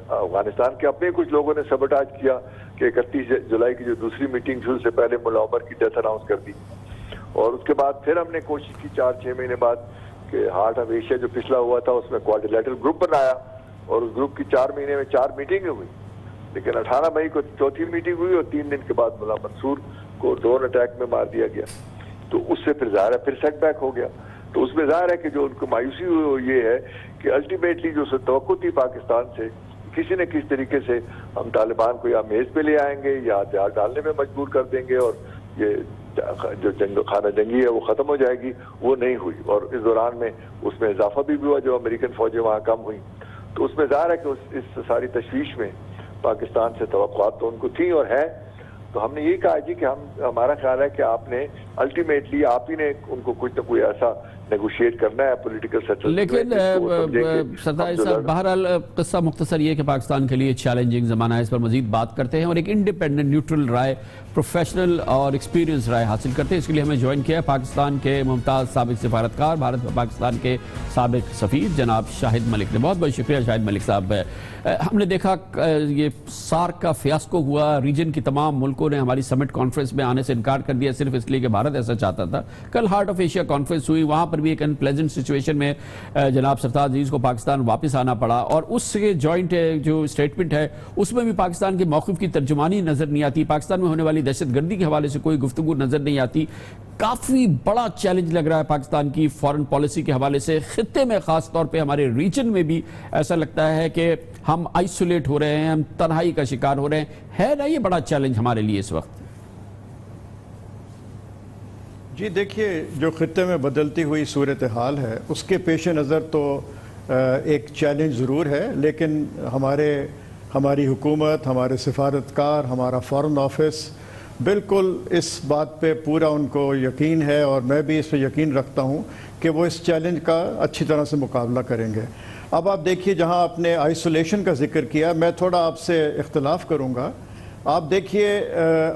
افغانستان کے اپنے کچھ لوگوں نے سبوٹاج کیا کہ 31 جولائی کی جو دوسری میٹنگ تھی اس سے پہلے ملا عمر کی ڈیتھ اناؤنس کر دی. اور اس کے بعد پھر ہم نے کوشش کی 4-6 مہینے بعد کہ ہارٹ آف ایشیا جو پچھلا ہوا تھا اس میں کوارٹرلیٹرل گروپ بنایا اور اس گروپ کی 4 مہینے میں 4 میٹنگیں ہوئی. لیکن 18 مئی کو چوتھی میٹنگ ہوئی اور 3 دن کے بعد ملا منصور کو ڈرون اٹیک میں مار دیا گیا. تو اس سے پھر ظاہر ہے پھر سیٹ بیک ہو گیا. تو اس میں ظاہر ہے کہ جو ان کو مایوسی ہوئی وہ یہ ہے کہ الٹیمیٹلی جو توقع تھی پاکستان سے کسی نہ کسی طریقے سے ہم طالبان کو یا میز پہ لے آئیں گے یا ہتھیار ڈالنے میں مجبور کر دیں گے اور یہ جو خانہ جنگی ہے وہ ختم ہو جائے گی, وہ نہیں ہوئی. اور اس دوران میں اس میں اضافہ بھی ہوا جو امریکن فوجیں وہاں کم ہوئیں. تو اس میں ظاہر ہے کہ اس ساری تشویش میں پاکستان سے توقعات تو ان کو تھیں اور ہیں. تو ہم نے یہ کہا جی کہ ہمارا خیال ہے کہ آپ نے الٹیمیٹلی آپ ہی نے ان کو کچھ نہ کوئی ایسا نیگوشیٹ کرنا ہے پولیٹیکل سیٹلمنٹ. لیکن سردار صاحب بہرحال قصہ مختصر یہ کہ پاکستان کے لیے چیلنجنگ زمانہ ہے, اس پر مزید بات کرتے ہیں اور ایک انڈیپینڈنٹ نیوٹرل رائے, پروفیشنل اور ایکسپیرینس رائے حاصل کرتے ہیں. اس کے لیے ہمیں جوائن کیا ہے پاکستان کے ممتاز سابق سفارتکار, بھارت میں پاکستان کے سابق سفیر جناب شاہد ملک نے. بہت بہت شکریہ شاہد ملک صاحب. ہم نے دیکھا یہ سارک کا فیاسکو ہوا, ریجن کی تمام ملکوں نے ہماری سمٹ کانفرنس میں آنے سے انکار کر دیا صرف اس لیے کہ بھارت ایسا چاہتا تھا. کل ہارٹ آف ایشیا کانفرنس ہوئی, وہاں پر بھی ایک انپلیزنٹ سچویشن میں جناب سرفراز عزیز کو پاکستان واپس آنا پڑا اور اس کے جوائنٹ جو اسٹیٹمنٹ ہے اس میں بھی پاکستان کے موقف کی ترجمانی نظر نہیں آتی, پاکستان میں ہونے والی دہشت گردی کے حوالے سے کوئی گفتگو نظر نہیں آتی. کافی بڑا چیلنج لگ رہا ہے پاکستان کی فورن پالیسی کے حوالے سے خطے میں, خاص طور پہ ہمارے ریجن میں بھی ایسا لگتا ہے کہ ہم آئسولیٹ ہو رہے ہیں, ہم تنہائی کا شکار ہو رہے ہیں. ہے نا یہ بڑا چیلنج ہمارے لیے اس وقت؟ جی دیکھیے, جو خطے میں بدلتی ہوئی صورتحال ہے اس کے پیش نظر تو ایک چیلنج ضرور ہے, لیکن ہماری حکومت, ہمارے سفارتکار, ہمارا فارن آفس بالکل اس بات پہ پورا ان کو یقین ہے اور میں بھی اس پہ یقین رکھتا ہوں کہ وہ اس چیلنج کا اچھی طرح سے مقابلہ کریں گے. اب آپ دیکھیے, جہاں آپ نے آئسولیشن کا ذکر کیا, میں تھوڑا آپ سے اختلاف کروں گا. آپ دیکھیے,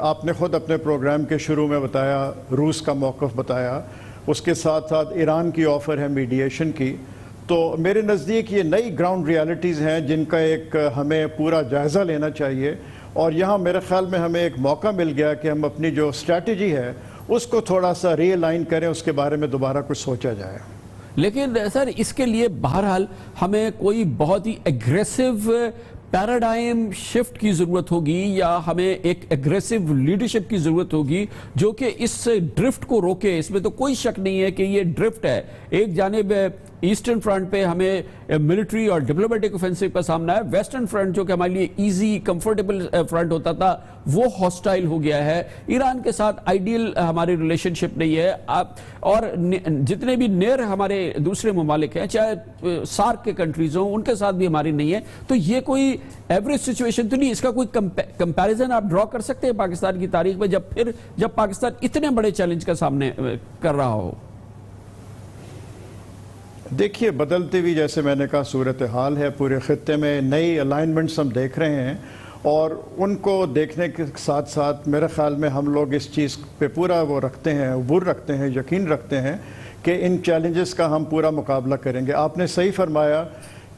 آپ نے خود اپنے پروگرام کے شروع میں بتایا, روس کا موقف بتایا, اس کے ساتھ ساتھ ایران کی آفر ہے میڈیشن کی. تو میرے نزدیک یہ نئی گراؤنڈ ریالٹیز ہیں جن کا ایک ہمیں پورا جائزہ لینا چاہیے, اور یہاں میرے خیال میں ہمیں ایک موقع مل گیا کہ ہم اپنی جو اسٹریٹجی ہے اس کو تھوڑا سا ری الائن کریں, اس کے بارے میں دوبارہ کچھ سوچا جائے. لیکن سر اس کے لیے بہرحال ہمیں کوئی بہت ہی ایگریسو پیراڈائم شفٹ کی ضرورت ہوگی یا ہمیں ایک ایگریسو لیڈرشپ کی ضرورت ہوگی جو کہ اس ڈرفٹ کو روکے. اس میں تو کوئی شک نہیں ہے کہ یہ ڈرفٹ ہے. ایک جانب ایسٹرن فرنٹ پہ ہمیں ملٹری اور ڈپلومیٹک اوفینسو کا سامنا ہے, ویسٹرن فرنٹ جو کہ ہمارے لیے ایزی کمفرٹیبل فرنٹ ہوتا تھا وہ ہاسٹائل ہو گیا ہے. ایران کے ساتھ آئیڈیل ہماری ریلیشن شپ نہیں ہے, اور جتنے بھی نیئر ہمارے دوسرے ممالک ہیں چاہے سارک کے کنٹریز ہوں ان کے ساتھ بھی ہماری نہیں ہے. تو یہ کوئی ایوریج سچویشن تو نہیں, اس کا کوئی کمپیریزن آپ ڈرا کر سکتے ہیں پاکستان کی تاریخ میں جب پاکستان اتنے بڑے چیلنج کا سامنے کر رہا ہو؟ دیکھیے, بدلتی ہوئی جیسے میں نے کہا صورتحال ہے پورے خطے میں, نئی الائنمنٹس ہم دیکھ رہے ہیں, اور ان کو دیکھنے کے ساتھ ساتھ میرے خیال میں ہم لوگ اس چیز پہ پورا وہ رکھتے ہیں, عبور رکھتے ہیں, یقین رکھتے ہیں کہ ان چیلنجز کا ہم پورا مقابلہ کریں گے. آپ نے صحیح فرمایا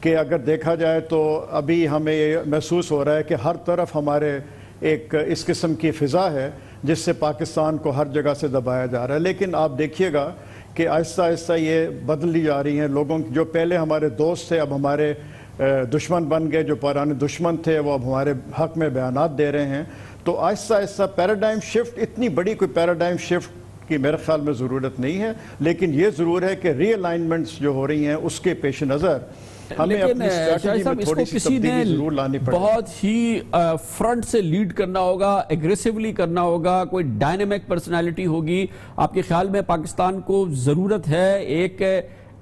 کہ اگر دیکھا جائے تو ابھی ہمیں یہ محسوس ہو رہا ہے کہ ہر طرف ہمارے ایک اس قسم کی فضا ہے جس سے پاکستان کو ہر جگہ سے دبایا جا رہا ہے. لیکن آپ دیکھیے گا کہ آہستہ آہستہ یہ بدلی جا رہی ہیں. لوگوں جو پہلے ہمارے دوست تھے اب ہمارے دشمن بن گئے, جو پرانے دشمن تھے وہ اب ہمارے حق میں بیانات دے رہے ہیں. تو آہستہ آہستہ پیراڈائم شفٹ, اتنی بڑی کوئی پیراڈائم شفٹ کی میرے خیال میں ضرورت نہیں ہے, لیکن یہ ضرور ہے کہ ری الائنمنٹس جو ہو رہی ہیں اس کے پیش نظر ہمیں اپنی اسٹریٹجی میں تھوڑی سی تبدیلی ضرور لانی پڑے. بہت ہی فرنٹ سے لیڈ کرنا ہوگا, ایگریسیولی کرنا ہوگا, کوئی ڈائنامک پرسنالٹی ہوگی. آپ کے خیال میں پاکستان کو ضرورت ہے ایک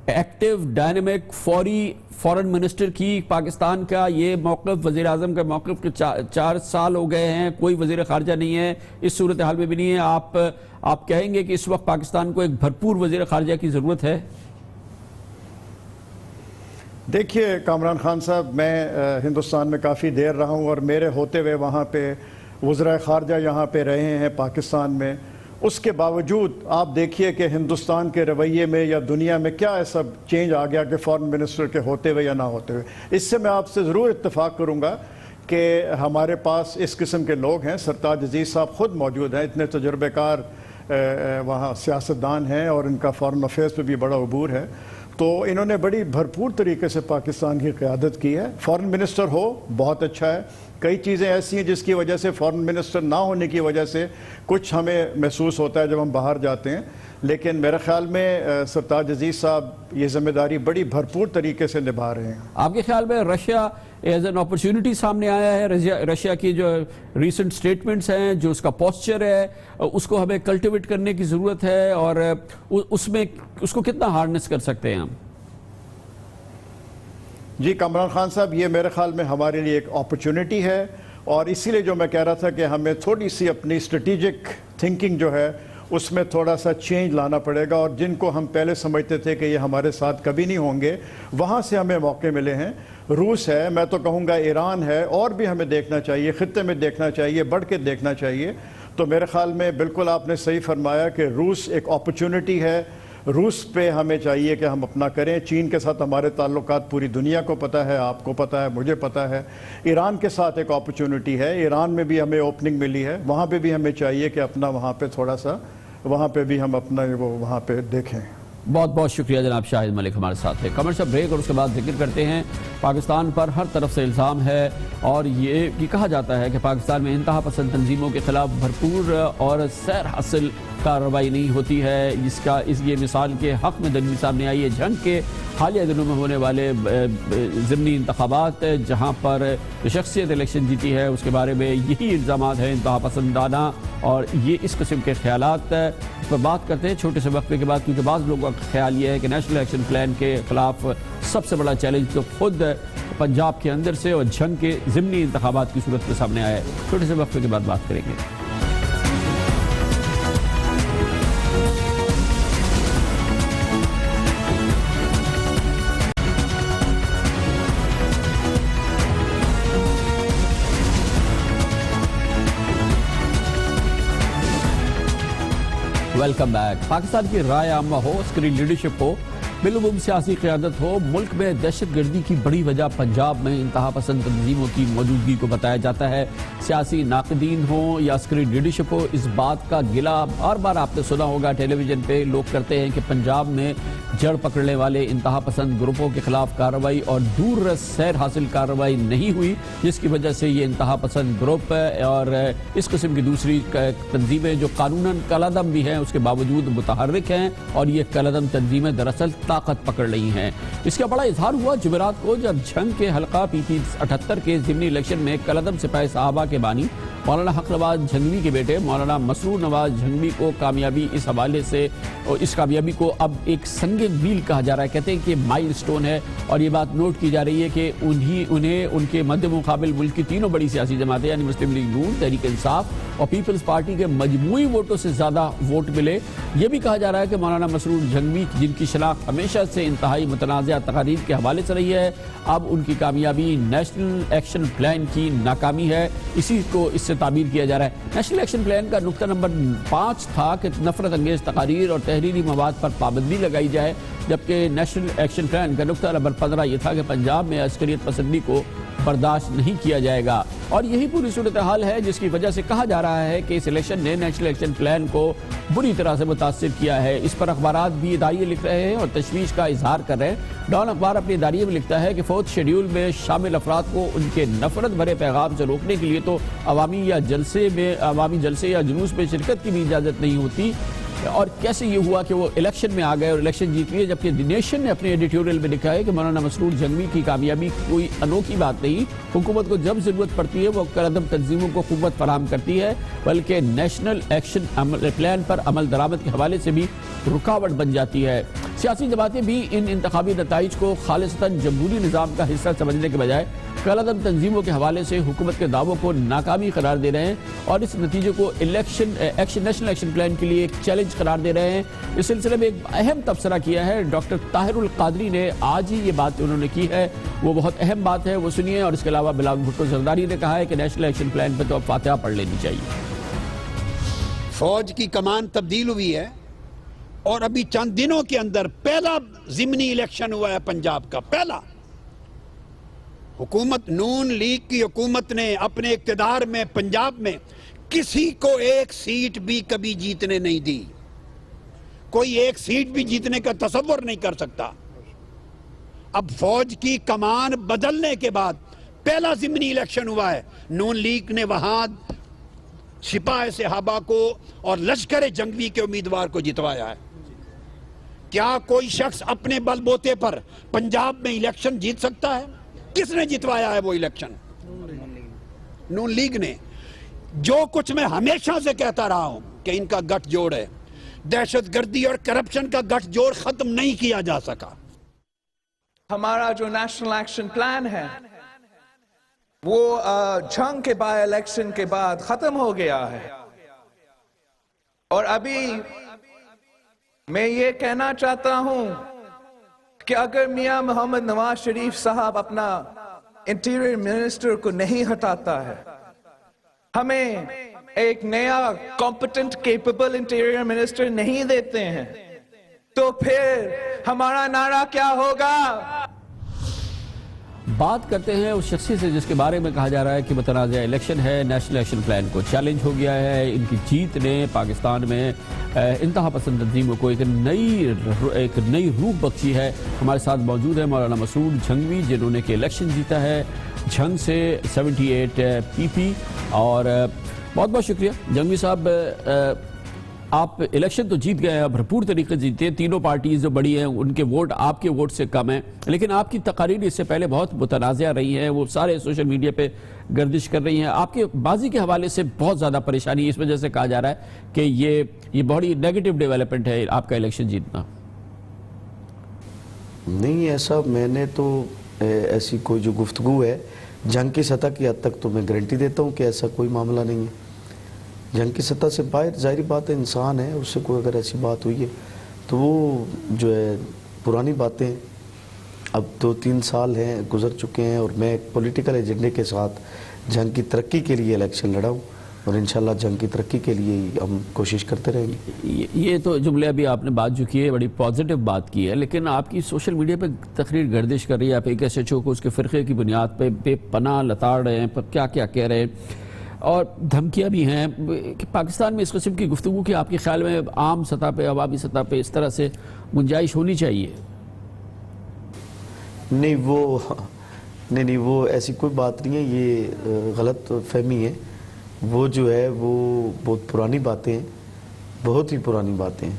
ایکٹیو ڈائنامک فوری فورن منسٹر کی پاکستان کا یہ موقف، وزیر اعظم کا موقف کے 4 سال ہو گئے ہیں، کوئی وزیر خارجہ نہیں ہے، اس صورتحال میں بھی نہیں ہے. آپ کہیں گے کہ اس وقت پاکستان کو ایک بھرپور وزیر خارجہ کی ضرورت ہے؟ دیکھیے کامران خان صاحب، میں ہندوستان میں کافی دیر رہا ہوں اور میرے ہوتے ہوئے وہاں پہ وزراء خارجہ یہاں پہ رہے ہیں پاکستان میں. اس کے باوجود آپ دیکھیے کہ ہندوستان کے رویے میں یا دنیا میں کیا ایسا چینج آ گیا کہ فارن منسٹر کے ہوتے ہوئے یا نہ ہوتے ہوئے. اس سے میں آپ سے ضرور اتفاق کروں گا کہ ہمارے پاس اس قسم کے لوگ ہیں. سرتاج عزیز صاحب خود موجود ہیں، اتنے تجربہ کار وہاں سیاستدان ہیں اور ان کا فارن افیئرس پہ بھی بڑا عبور ہے. تو انہوں نے بڑی بھرپور طریقے سے پاکستان کی قیادت کی ہے. فارن منسٹر ہو بہت اچھا ہے. کئی چیزیں ایسی ہیں جس کی وجہ سے فارن منسٹر نہ ہونے کی وجہ سے کچھ ہمیں محسوس ہوتا ہے جب ہم باہر جاتے ہیں، لیکن میرے خیال میں سرتاج عزیز صاحب یہ ذمہ داری بڑی بھرپور طریقے سے نبھا رہے ہیں. آپ کے خیال میں رشیا ایز این اپرچونٹی سامنے آیا ہے؟ رشیا کی جو ریسنٹ سٹیٹمنٹس ہیں، جو اس کا پوسچر ہے، اس کو ہمیں کلٹیویٹ کرنے کی ضرورت ہے اور اس کو کتنا ہارنس کر سکتے ہیں ہم؟ جی کامران خان صاحب، یہ میرے خیال میں ہمارے لیے ایک اپرچونٹی ہے اور اسی لیے جو میں کہہ رہا تھا کہ ہمیں تھوڑی سی اپنی اسٹریٹجک تھنکنگ جو ہے اس میں تھوڑا سا چینج لانا پڑے گا. اور جن کو ہم پہلے سمجھتے تھے کہ یہ ہمارے ساتھ کبھی نہیں ہوں گے، وہاں سے ہمیں موقع ملے ہیں. روس ہے، میں تو کہوں گا ایران ہے، اور بھی ہمیں دیکھنا چاہیے، خطے میں دیکھنا چاہیے، بڑھ کے دیکھنا چاہیے. تو میرے خیال میں بالکل آپ نے صحیح فرمایا کہ روس ایک اپرچونٹی ہے. روس پہ ہمیں چاہیے کہ ہم اپنا کریں. چین کے ساتھ ہمارے تعلقات پوری دنیا کو پتہ ہے، آپ کو پتہ ہے، مجھے پتہ ہے. ایران کے ساتھ ایک اپرچونٹی ہے، ایران میں بھی ہمیں اوپننگ ملی ہے، وہاں پہ بھی ہمیں چاہیے کہ اپنا وہاں پہ تھوڑا سا وہاں پہ بھی ہم اپنا وہاں پہ دیکھیں. بہت بہت شکریہ جناب شاہد ملک ہمارے ساتھ ہے. کمرشل بریک اور اس کے بعد ذکر کرتے ہیں. پاکستان پر ہر طرف سے الزام ہے اور یہ کہا جاتا ہے کہ پاکستان میں انتہا پسند تنظیموں کے خلاف بھرپور اور سیر حاصل کارروائی نہیں ہوتی ہے. یہ مثال کے حق میں دلیل سامنے آئی ہے جنگ کے حالیہ دنوں میں ہونے والے ضمنی انتخابات، جہاں پر شخصیت الیکشن جیتی ہے، اس کے بارے میں یہی الزامات ہیں انتہا پسندانہ اور یہ اس قسم کے خیالات. اس پر بات کرتے ہیں چھوٹے سے وقفے کے بعد، کیونکہ بعض لوگوں کا خیال یہ ہے کہ نیشنل ایکشن پلان کے خلاف سب سے بڑا چیلنج تو خود پنجاب کے اندر سے اور جنگ کے ضمنی انتخابات کی صورت میں سامنے آیا ہے. چھوٹے سے وقفے کے بعد بات کریں گے. Welcome back. پاکستان کی رائے عامہ ہو، عسکری لیڈرشپ ہو، بالعموم سیاسی قیادت ہو، ملک میں دہشت گردی کی بڑی وجہ پنجاب میں انتہا پسند تنظیموں کی موجودگی کو بتایا جاتا ہے. سیاسی ناقدین ہوں یا عسکری لیڈرشپ ہو، اس بات کا گلہ بار بار آپ نے سنا ہوگا ٹیلی ویژن پہ لوگ کرتے ہیں کہ پنجاب میں جڑ پکڑنے والے انتہا پسند گروپوں کے خلاف کارروائی اور دور رس سیر حاصل کارروائی نہیں ہوئی، جس کی وجہ سے یہ انتہا پسند گروپ اور اس قسم کی دوسری تنظیمیں جو قانوناً کالعدم بھی ہیں اس کے باوجود متحرک ہیں اور یہ کالعدم تنظیمیں دراصل طاقت پکڑ رہی ہیں. اس کا بڑا اظہار ہوا جمعرات کو جب جھنگ کے حلقہ PP78 کے ضمنی الیکشن میں کالعدم سپاہی صحابہ کے بانی مولانا حق نواز جھنگوی کے بیٹے مولانا مسرور نواز جھنگوی کو کامیابی اس حوالے سے اور اس کامیابی کو اب ایک سنگ میل کہا جا رہا ہے. کہتے ہیں کہ مائل سٹون ہے اور یہ بات نوٹ کی جا رہی ہے کہ انہیں ان کے مد مقابل ملک کی تینوں بڑی سیاسی جماعتیں یعنی مسلم لیگ نون، تحریک انصاف اور پیپلز پارٹی کے مجموعی ووٹوں سے زیادہ ووٹ ملے. یہ بھی کہا جا رہا ہے کہ مولانا مسرور جھنگوی جن کی شناخت ہمیشہ سے انتہائی متنازع تقاریر کے حوالے سے رہی ہے، اب ان کی کامیابی نیشنل ایکشن پلان کی ناکامی ہے. اسی کو اس سے تعبیر کیا جا رہا ہے. نیشنل ایکشن پلان کا نقطہ نمبر 5 تھا کہ نفرت انگیز تقاریر اور تحریری مواد پر پابندی لگائی جائے، جبکہ نیشنل ایکشن پلان کا نقطہ نمبر 15 یہ تھا کہ پنجاب میں عسکریت پسندی کو برداشت نہیں کیا جائے گا. اور یہی پوری صورتحال ہے جس کی وجہ سے کہا جا رہا ہے کہ اس الیکشن نے نیشنل ایکشن پلان کو بری طرح سے متاثر کیا ہے. اس پر اخبارات بھی اداریے لکھ رہے ہیں اور تشویش کا اظہار کر رہے ہیں. ڈان اخبار اپنے اداریے میں لکھتا ہے کہ 4 شیڈیول میں شامل افراد کو ان کے نفرت بھرے پیغام سے روکنے کے لیے تو عوامی جلسے یا جلوس میں شرکت کی بھی اجازت نہیں ہوتی. اور کیسے یہ ہوا کہ وہ الیکشن میں آ گئے اور الیکشن جیت لیے، جبکہ دی نیشن نے اپنے ایڈیٹوریل میں لکھا ہے کہ مولانا مسرور جنگوی کی کامیابی کوئی انوکھی بات نہیں، حکومت کو جب ضرورت پڑتی ہے وہ کالعدم تنظیموں کو قوت فراہم کرتی ہے، بلکہ نیشنل ایکشن پلان پر عمل درآمد کے حوالے سے بھی رکاوٹ بن جاتی ہے۔ سیاسی جماعتیں بھی ان انتخابی نتائج کو خالصتاً جمہوری نظام کا حصہ سمجھنے کے بجائے کالعدم تنظیموں کے حوالے سے حکومت کے دعووں کو ناکامی قرار دے رہے ہیں اور اس نتیجے کو نیشنل ایکشن پلان کے لیے ایک چیلنج قرار دے رہے ہیں۔ اس سلسلے میں ایک اہم تبصرہ کیا ہے ڈاکٹر طاہر القادری نے، آج ہی یہ بات انہوں نے کی ہے، وہ بہت اہم بات ہے، وہ سنیے۔ اور اس کے علاوہ بلاول بھٹو زرداری نے کہا ہے کہ نیشنل ایکشن پلان پہ تو اب فاتحہ پڑھ لینی چاہیے۔ فوج کی کمان تبدیل ہوئی ہے اور ابھی چند دنوں کے اندر پہلا ضمنی الیکشن ہوا ہے پنجاب کا، پہلا۔ حکومت نون لیگ کی حکومت نے اپنے اقتدار میں پنجاب میں کسی کو ایک سیٹ بھی کبھی جیتنے نہیں دی، کوئی ایک سیٹ بھی جیتنے کا تصور نہیں کر سکتا۔ اب فوج کی کمان بدلنے کے بعد پہلا ضمنی الیکشن ہوا ہے، نون لیگ نے وہاں سپاہ صحابہ کو اور لشکر جنگوی کے امیدوار کو جتوایا ہے۔ کیا کوئی شخص اپنے بل بوتے پر پنجاب میں الیکشن جیت سکتا ہے؟ کس نے جتوایا ہے وہ الیکشن؟ نون لیگ نے۔ جو کچھ میں ہمیشہ سے کہتا رہا ہوں کہ ان کا گٹھ جوڑ ہے، دہشت گردی اور کرپشن کا گٹھ جوڑ ختم نہیں کیا جا سکا۔ ہمارا جو نیشنل ایکشن پلان ہے وہ جنگ کے بائی الیکشن کے بعد ختم ہو گیا ہے، اور ابھی میں یہ کہنا چاہتا ہوں کہ اگر میاں محمد نواز شریف صاحب اپنا انٹیریئر منسٹر کو نہیں ہٹاتا ہے، ہمیں ایک نیا کمپٹنٹ کیپبل انٹیریئر منسٹر نہیں دیتے ہیں، تو پھر ہمارا نعرہ کیا ہوگا؟ بات کرتے ہیں اس شخصی سے جس کے بارے میں کہا جا رہا ہے کہ متنازع الیکشن ہے، نیشنل ایکشن پلان کو چیلنج ہو گیا ہے، ان کی جیت نے پاکستان میں انتہا پسند تنظیموں کو ایک نئی روح بخشی ہے۔ ہمارے ساتھ موجود ہے مولانا مسرور جنگوی، جنہوں نے کہ الیکشن جیتا ہے جھنگ سے 78 پی پی، اور بہت بہت شکریہ جنگوی صاحب۔ آپ الیکشن تو جیت گئے ہیں، بھرپور طریقے سے جیتے ہیں، تینوں پارٹیز جو بڑی ہیں ان کے ووٹ آپ کے ووٹ سے کم ہیں، لیکن آپ کی تقاریر اس سے پہلے بہت متنازع رہی ہیں، وہ سارے سوشل میڈیا پہ گردش کر رہی ہیں۔ آپ کے بازی کے حوالے سے بہت زیادہ پریشانی اس وجہ سے کہا جا رہا ہے کہ یہ بڑی نیگیٹو ڈیولپمنٹ ہے آپ کا الیکشن جیتنا۔ نہیں، ایسا میں نے تو ایسی کوئی جو گفتگو ہے جنگ کی سطح کی حد تک تو میں گارنٹی دیتا ہوں کہ ایسا کوئی معاملہ نہیں ہے۔ جنگ کی سطح سے باہر ظاہری بات ہے، انسان ہے، اس سے کوئی اگر ایسی بات ہوئی ہے تو وہ جو ہے پرانی باتیں، اب 2-3 سال ہیں گزر چکے ہیں، اور میں ایک پولیٹیکل ایجنڈے کے ساتھ جنگ کی ترقی کے لیے الیکشن لڑا ہوں، اور انشاءاللہ جنگ کی ترقی کے لیے ہم کوشش کرتے رہیں گے۔ یہ تو جملے ابھی آپ نے بات جو کی ہے بڑی پازیٹیو بات کی ہے، لیکن آپ کی سوشل میڈیا پہ تقریر گردش کر رہی ہے، آپ ایک ایسے ایچ او کو اس کے فرقے کی بنیاد پہ بے پناہ لتاڑ رہے ہیں، کیا کیا کہہ رہے ہیں، اور دھمکیاں بھی ہیں کہ پاکستان میں اس قسم کی گفتگو کی آپ کے خیال میں عام سطح پہ، عوامی سطح پہ اس طرح سے گنجائش ہونی چاہیے؟ نہیں، وہ ایسی کوئی بات نہیں ہے، یہ غلط فہمی ہے۔ وہ جو ہے وہ بہت پرانی باتیں ہیں، بہت ہی پرانی باتیں ہیں،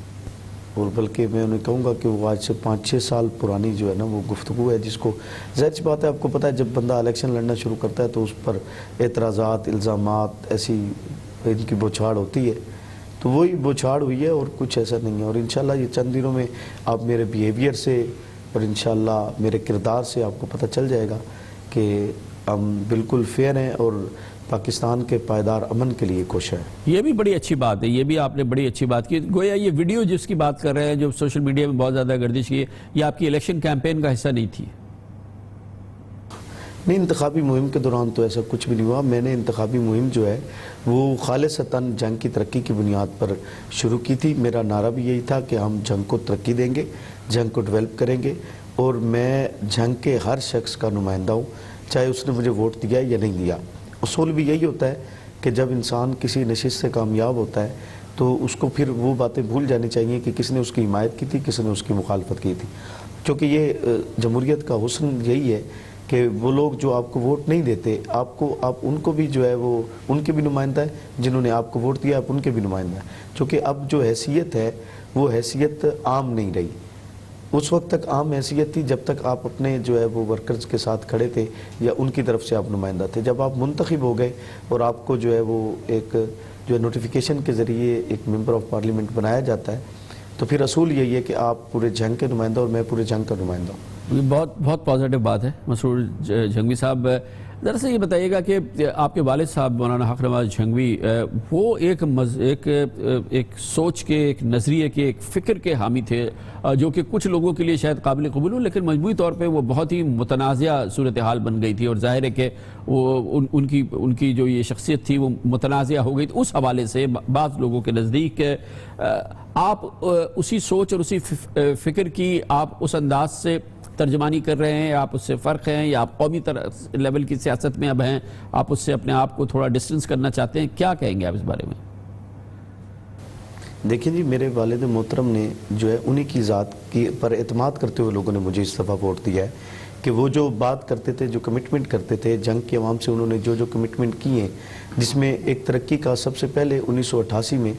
اور بلکہ میں انہیں کہوں گا کہ وہ آج سے 5-6 سال پرانی جو ہے نا وہ گفتگو ہے، جس کو ظاہر سی بات ہے، آپ کو پتہ ہے جب بندہ الیکشن لڑنا شروع کرتا ہے تو اس پر اعتراضات، الزامات، ایسی ان کی بوچھاڑ ہوتی ہے، تو وہی بوچھاڑ ہوئی ہے اور کچھ ایسا نہیں ہے۔ اور انشاءاللہ یہ چند دنوں میں آپ میرے بیہیویئر سے اور انشاءاللہ میرے کردار سے آپ کو پتہ چل جائے گا کہ ہم بالکل فیئر ہیں اور پاکستان کے پائیدار امن کے لیے کوشش ہے۔ یہ بھی بڑی اچھی بات ہے، یہ بھی آپ نے بڑی اچھی بات کی۔ گویا یہ ویڈیو جس کی بات کر رہے ہیں جو سوشل میڈیا میں بہت زیادہ گردش کی ہے، یہ آپ کی الیکشن کیمپین کا حصہ نہیں تھی؟ نہیں، انتخابی مہم کے دوران تو ایسا کچھ بھی نہیں ہوا۔ میں نے انتخابی مہم جو ہے وہ خالصتاً جنگ کی ترقی کی بنیاد پر شروع کی تھی۔ میرا نعرہ بھی یہی تھا کہ ہم جنگ کو ترقی دیں گے، جنگ کو ڈیولپ کریں گے، اور میں جنگ کے ہر شخص کا نمائندہ ہوں، چاہے اس نے مجھے ووٹ دیا یا نہیں دیا۔ اصول بھی یہی ہوتا ہے کہ جب انسان کسی نشست سے کامیاب ہوتا ہے تو اس کو پھر وہ باتیں بھول جانی چاہیے کہ کس نے اس کی حمایت کی تھی، کس نے اس کی مخالفت کی تھی، کیونکہ یہ جمہوریت کا حسن یہی ہے کہ وہ لوگ جو آپ کو ووٹ نہیں دیتے آپ ان کو بھی جو ہے وہ ان کے بھی نمائندہ ہے، جنہوں نے آپ کو ووٹ دیا آپ ان کے بھی نمائندہ ہے، چونکہ اب جو حیثیت ہے وہ حیثیت عام نہیں رہی۔ اس وقت تک عام حیثیت تھی جب تک آپ اپنے جو ہے وہ ورکرز کے ساتھ کھڑے تھے یا ان کی طرف سے آپ نمائندہ تھے۔ جب آپ منتخب ہو گئے اور آپ کو جو ہے وہ ایک جو ہے نوٹیفیکیشن کے ذریعے ایک ممبر آف پارلیمنٹ بنایا جاتا ہے تو پھر اصول یہی ہے کہ آپ پورے جنگ کے نمائندہ اور میں پورے جنگ کا نمائندہ ہوں۔ بہت پازیٹیو بات ہے مسرور جھنگوی صاحب۔ ذرا سے یہ بتائیے گا کہ آپ کے والد صاحب مولانا حق نواز جھنگوی وہ ایک سوچ کے، ایک نظریے کے، ایک فکر کے حامی تھے جو کہ کچھ لوگوں کے لیے شاید قابل قبول ہو، لیکن مجموعی طور پہ وہ بہت ہی متنازعہ صورتحال بن گئی تھی، اور ظاہر ہے کہ وہ ان کی جو یہ شخصیت تھی وہ متنازعہ ہو گئی تھی۔ اس حوالے سے بعض لوگوں کے نزدیک آپ اسی سوچ اور اسی فکر کی آپ اس انداز سے ترجمانی کر رہے ہیں، آپ اس سے فرق ہیں، یا آپ قومی لیول کی سیاست میں اب ہیں، آپ اس سے اپنے آپ کو تھوڑا ڈسٹنس کرنا چاہتے ہیں، کیا کہیں گے آپ اس بارے میں؟ دیکھیں جی، میرے والد محترم نے جو ہے انہی کی ذات کی پر اعتماد کرتے ہوئے لوگوں نے مجھے اس دفعہ ووٹ دیا ہے کہ وہ جو بات کرتے تھے، جو کمٹمنٹ کرتے تھے جنگ کی عوام سے، انہوں نے جو کمٹمنٹ کی ہیں، جس میں ایک ترقی کا سب سے پہلے 1988 میں